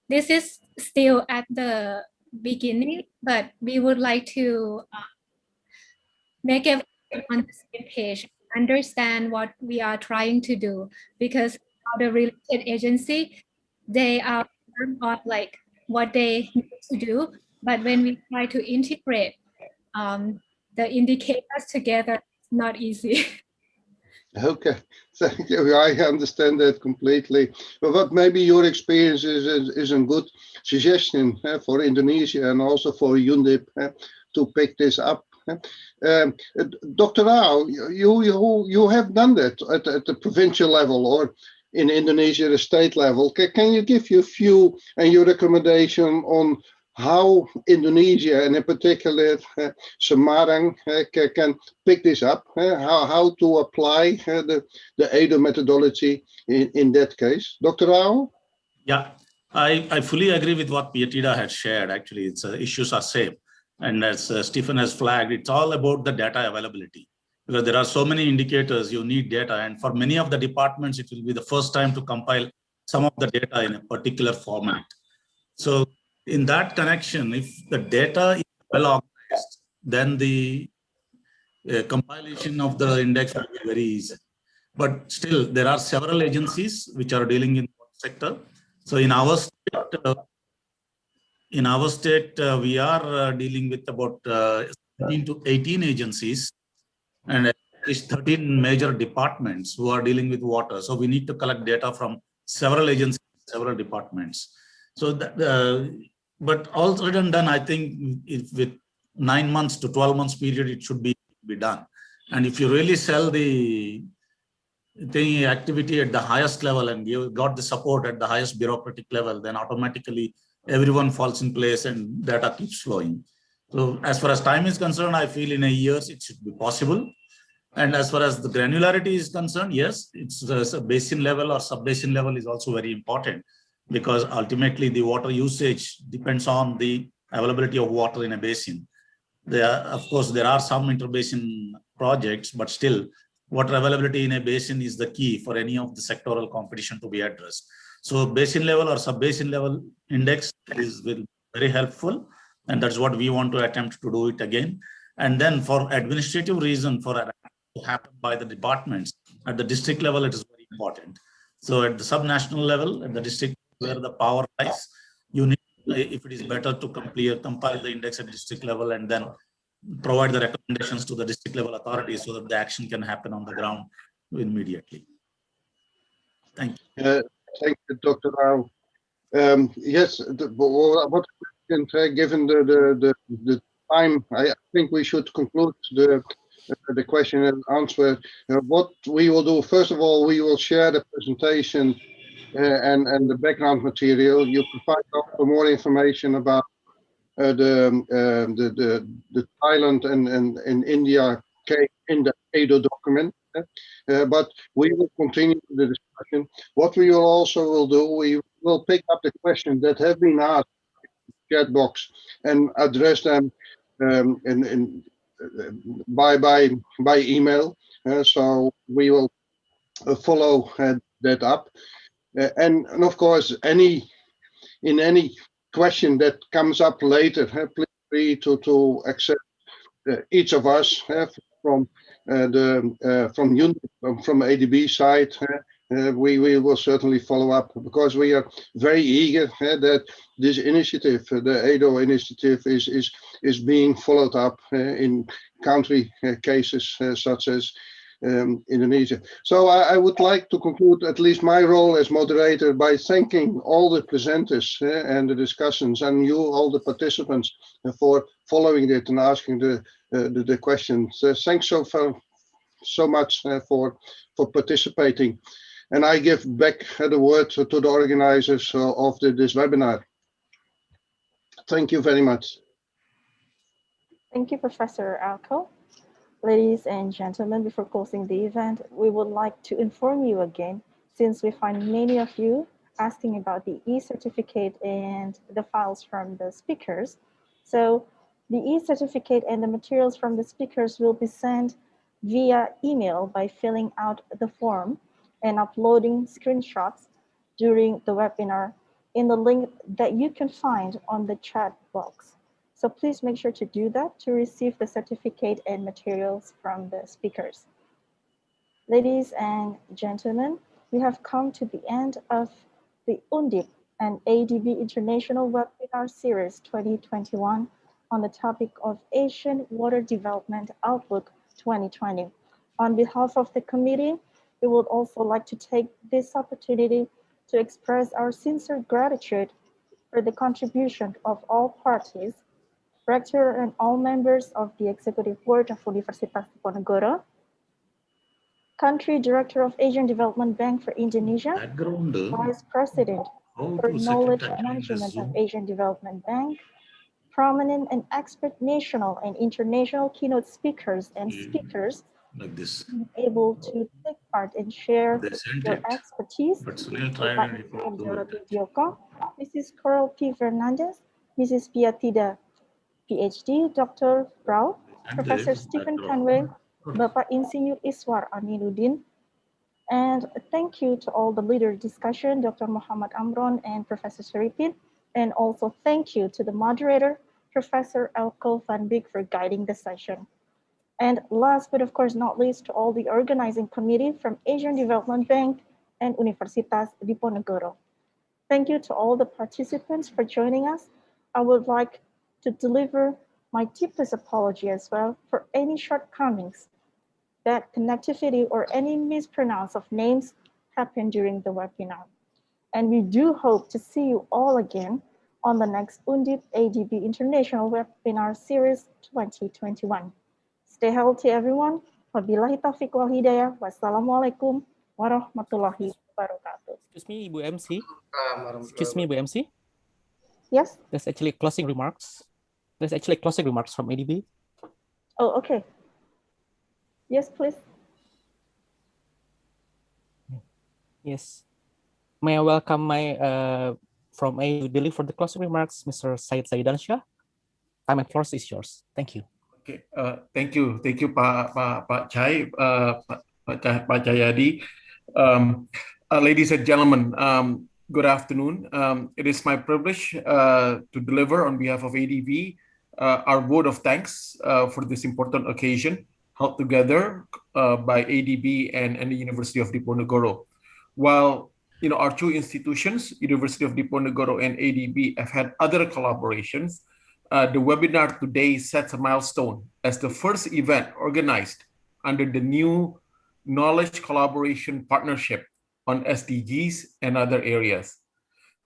this is still at the beginning, but we would like to make everyone on the same page, understand what we are trying to do, because the related agency, they are on like what they need to do, but when we try to integrate the indicators together, it's not easy. Okay, thank you. I understand that completely. But what maybe your experience is a good suggestion for Indonesia and also for UNDIP to pick this up. Dr. Rao, you have done that at the provincial level or in Indonesia, the state level. Can you give your view and your recommendation on how Indonesia, and in particular Semarang, can pick this up, how to apply the ADO methodology in that case? Dr. Rao? Yeah, I fully agree with what Pietida had shared. Actually, it's issues are same. And as Stephen has flagged, it's all about the data availability. Because there are so many indicators, you need data. And for many of the departments, it will be the first time to compile some of the data in a particular format. So in that connection, if the data is well organized, then the compilation of the index will be very easy. But still, there are several agencies which are dealing in the sector. So in our state, we are dealing with about 17 to 18 agencies and at least 13 major departments who are dealing with water. So we need to collect data from several agencies, several departments. So, but all said and done, I think with 9 months to 12 months period, it should be done. And if you really sell the activity at the highest level and you got the support at the highest bureaucratic level, then automatically everyone falls in place and data keeps flowing. So as far as time is concerned, I feel in a year it should be possible. And as far as the granularity is concerned, yes, it's a basin level or sub-basin level is also very important, because ultimately the water usage depends on the availability of water in a basin. Of course, there are some interbasin projects, but still water availability in a basin is the key for any of the sectoral competition to be addressed. So basin level or sub-basin level index is very helpful. And that's what we want to attempt to do it again. And then for administrative reason, for it to happen by the departments, at the district level, it is very important. So at the subnational level, at the district where the power lies, you need, if it is better to compile the index at district level and then provide the recommendations to the district level authorities so that the action can happen on the ground immediately. Thank you. Thank you, Dr. Rao. Yes, what can given the time, I think we should conclude the question and answer. What we will do, first of all, we will share the presentation and the background material. You provide also more information about the Thailand and India case in the ADO document. But we will continue the discussion. What we will also do, we will pick up the questions that have been asked in the chat box and address them by email. So we will follow that up. And of course, any question that comes up later, please free to accept each of us from UNDIP, from ADB side. We will certainly follow up, because we are very eager that this initiative, the ADO initiative, is being followed up in country cases such as Indonesia. So I would like to conclude at least my role as moderator by thanking all the presenters and the discussions, and you, all the participants, for following it and asking the questions. Thanks so much for participating. And I give back the word to the organizers of this webinar. Thank you very much. Thank you, Professor Alco. Ladies and gentlemen, before closing the event, we would like to inform you again, since we find many of you asking about the e-certificate and the files from the speakers. So the e-certificate and the materials from the speakers will be sent via email by filling out the form and uploading screenshots during the webinar in the link that you can find on the chat box. So please make sure to do that to receive the certificate and materials from the speakers. Ladies and gentlemen, we have come to the end of the UNDIP and ADB International Webinar Series 2021 on the topic of Asian Water Development Outlook 2020. On behalf of the committee, we would also like to take this opportunity to express our sincere gratitude for the contribution of all parties, Rector and all members of the Executive Board of Universitas Diponegoro, Country Director of Asian Development Bank for Indonesia, Vice President for Knowledge Management of Asian Development Bank, prominent and expert national and international keynote speakers and speakers like this. able to take part and share your expertise. But Mrs. Coral P. Fernandez, Mrs. Piatida, PhD, Dr. Rao, Professor Stephen Conway, Bapak Insinyur Iswar Aminuddin, and thank you to all the leader discussion, Dr. Muhammad Amron and Professor Sharifin, and also thank you to the moderator, Professor Elko van Beek, for guiding the session. And last but of course not least, to all the organizing committee from Asian Development Bank and Universitas Diponegoro. Thank you to all the participants for joining us. I would like to deliver my deepest apology as well for any shortcomings, bad connectivity, or any mispronounce of names happened during the webinar. And we do hope to see you all again on the next UNDIP-ADB International Webinar Series 2021. Stay healthy, everyone. Wabillahi taufiq wal hidayah. Wassalamualaikum warahmatullahi wabarakatuh. Excuse me, Ibu MC. Excuse me, Ibu MC. Yes? There's actually closing remarks. There's actually closing remarks from ADB. Oh, okay. Yes, please. Yes. May I welcome my from ADB for the closing remarks, Mr. Syed Zaidansyah. Time and floor is yours. Thank you. Okay, thank you, Pak Chai, Pak Jayadi. Ladies and gentlemen, good afternoon. It is my privilege to deliver on behalf of ADB our vote of thanks for this important occasion held together by ADB and the University of Diponegoro. While our two institutions, University of Diponegoro and ADB, have had other collaborations, the webinar today sets a milestone as the first event organized under the new Knowledge Collaboration Partnership on SDGs and other areas.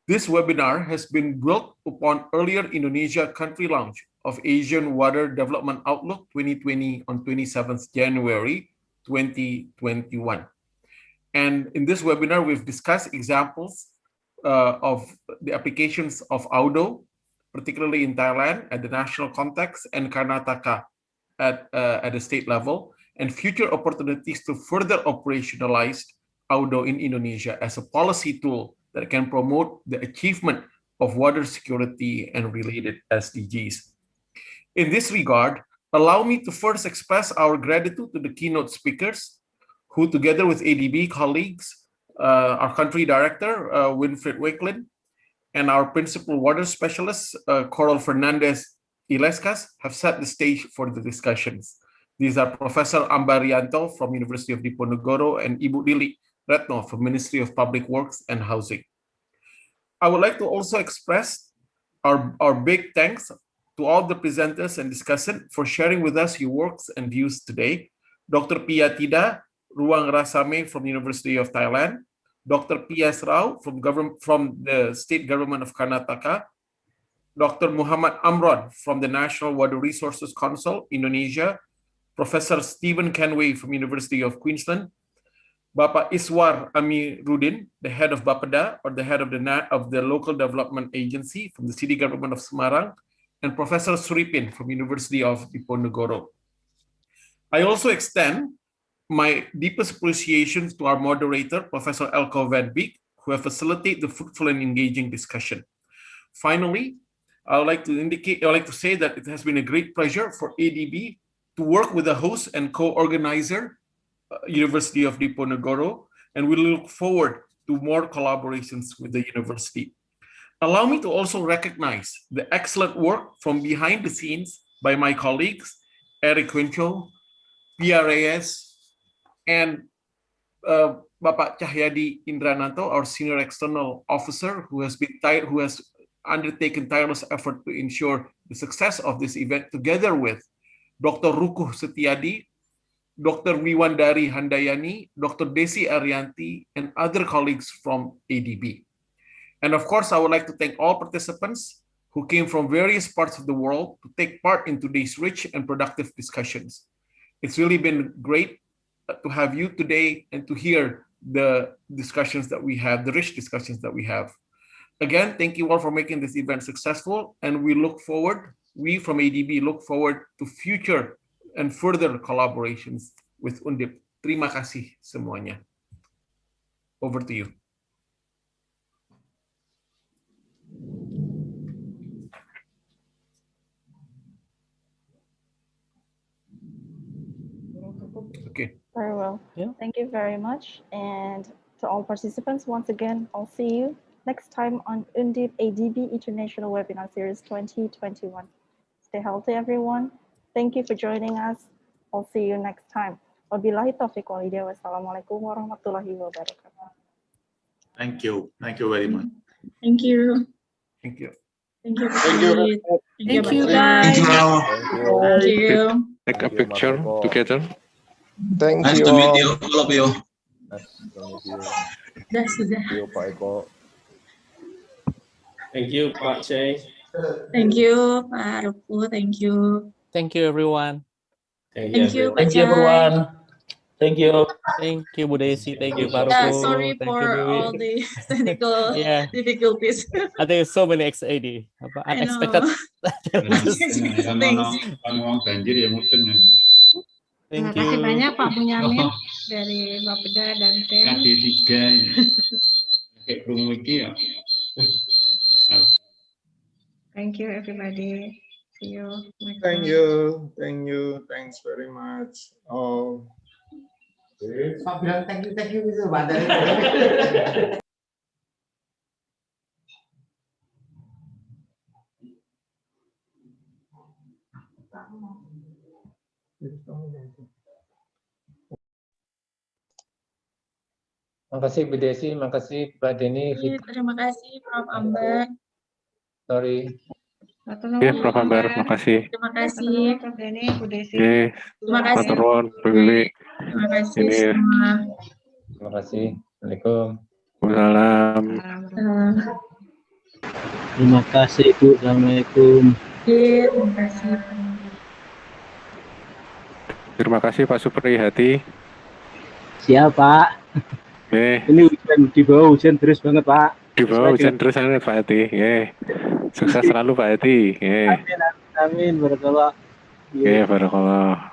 This webinar has been built upon earlier Indonesia country launch of Asian Water Development Outlook 2020 on 27th January 2021. And in this webinar, we've discussed examples of the applications of AUDO, particularly in Thailand at the national context, and Karnataka at the state level, and future opportunities to further operationalize AUDO in Indonesia as a policy tool that can promote the achievement of water security and related SDGs. In this regard, allow me to first express our gratitude to the keynote speakers who together with ADB colleagues, our country director, Winfried Wakelin, and our principal water specialist, Coral Fernandez Ilescas, have set the stage for the discussions. These are Professor Ambarianto from University of Diponegoro and Ibu Lili Retno from Ministry of Public Works and Housing. I would like to also express our big thanks to all the presenters and discussants for sharing with us your works and views today. Dr. Piyatida Ruang Rasame from University of Thailand, Dr. P.S. Rao from the State Government of Karnataka, Dr. Muhammad Amron from the National Water Resources Council, Indonesia, Professor Stephen Kenway from University of Queensland, Bapak Iswar Amiruddin, the head of Bapeda, or the head of the Local Development Agency from the City Government of Semarang, and Professor Suripin from University of Diponegoro. I also extend my deepest appreciation to our moderator, Professor Elko Van Beek, who have facilitated the fruitful and engaging discussion. Finally, I would like to say that it has been a great pleasure for ADB to work with the host and co-organizer, University of Diponegoro, and we look forward to more collaborations with the university. Allow me to also recognize the excellent work from behind the scenes by my colleagues, Eric Quincho, PRAS, and Bapak Cahyadi Indrananto, our senior external officer, who has undertaken tireless effort to ensure the success of this event, together with Dr. Rukuh Setiadi, Dr. Wiwandari Handayani, Dr. Desi Arianti, and other colleagues from ADB. And of course, I would like to thank all participants who came from various parts of the world to take part in today's rich and productive discussions. It's really been great to have you today and to hear the discussions that we have, the rich discussions that we have. Again, thank you all for making this event successful, and we from ADB look forward to future and further collaborations with UNDIP. Terima kasih semuanya. Over to you. Okay. Very well. Yeah. Thank you very much. And to all participants, once again, I'll see you next time on UNDIP-ADB International Webinar Series 2021. Stay healthy, everyone. Thank you for joining us. I'll see you next time. Wabillahi taufiq wal hidayah. Wassalamualaikum warahmatullahi wabarakatuh. Thank you. Thank you very much. Thank you. Thank you. Thank you. Thank you, guys. guys. Thank you. Take a picture together. Thank Nice you to meet all. you, all of you. Sudah. Thank you, Pak Chay. Thank you, Pak Ruku. Thank you. Thank you, everyone. Thank you, Pak Thank you, Chay. everyone. Thank you. Thank you, Bu Desi. Thank you, Pak Yeah, Ruku. sorry Thank you, for Bibi. all the technical Yeah. difficulties. I think so many XAD. I know. Unexpected challenges. Thanks. Thank Terima kasih you. banyak Pak Bunyamin dari Bapeda dan tim. KD3 kayak promo iki ya. Thank you everybody. See you next Thank time. you. Thank you. Thanks very much. Oh. Pak bilang thank you gitu, Pak. Makasih Bu Desi, makasih Pak Denny. Terima kasih Prof. Ambar. Sorry. Ya, Prof. Ambar, makasih. Terima kasih. Prof. Denny, Bu Desi. Oke, Terima kasih. Paturun, Bu Lili. Terima kasih Ini. semua. Terima kasih. Assalamualaikum. Waalaikumsalam. Terima kasih Bu. Assalamualaikum. Terima kasih. Terima kasih Pak Supriyadi. Siap Pak. Ini hujan, di bawah hujan terus banget Pak. Di bawah hujan terus banget Pak Hadi. Sukses selalu Pak Hadi. Amin, amin, barakallah. Barakallah.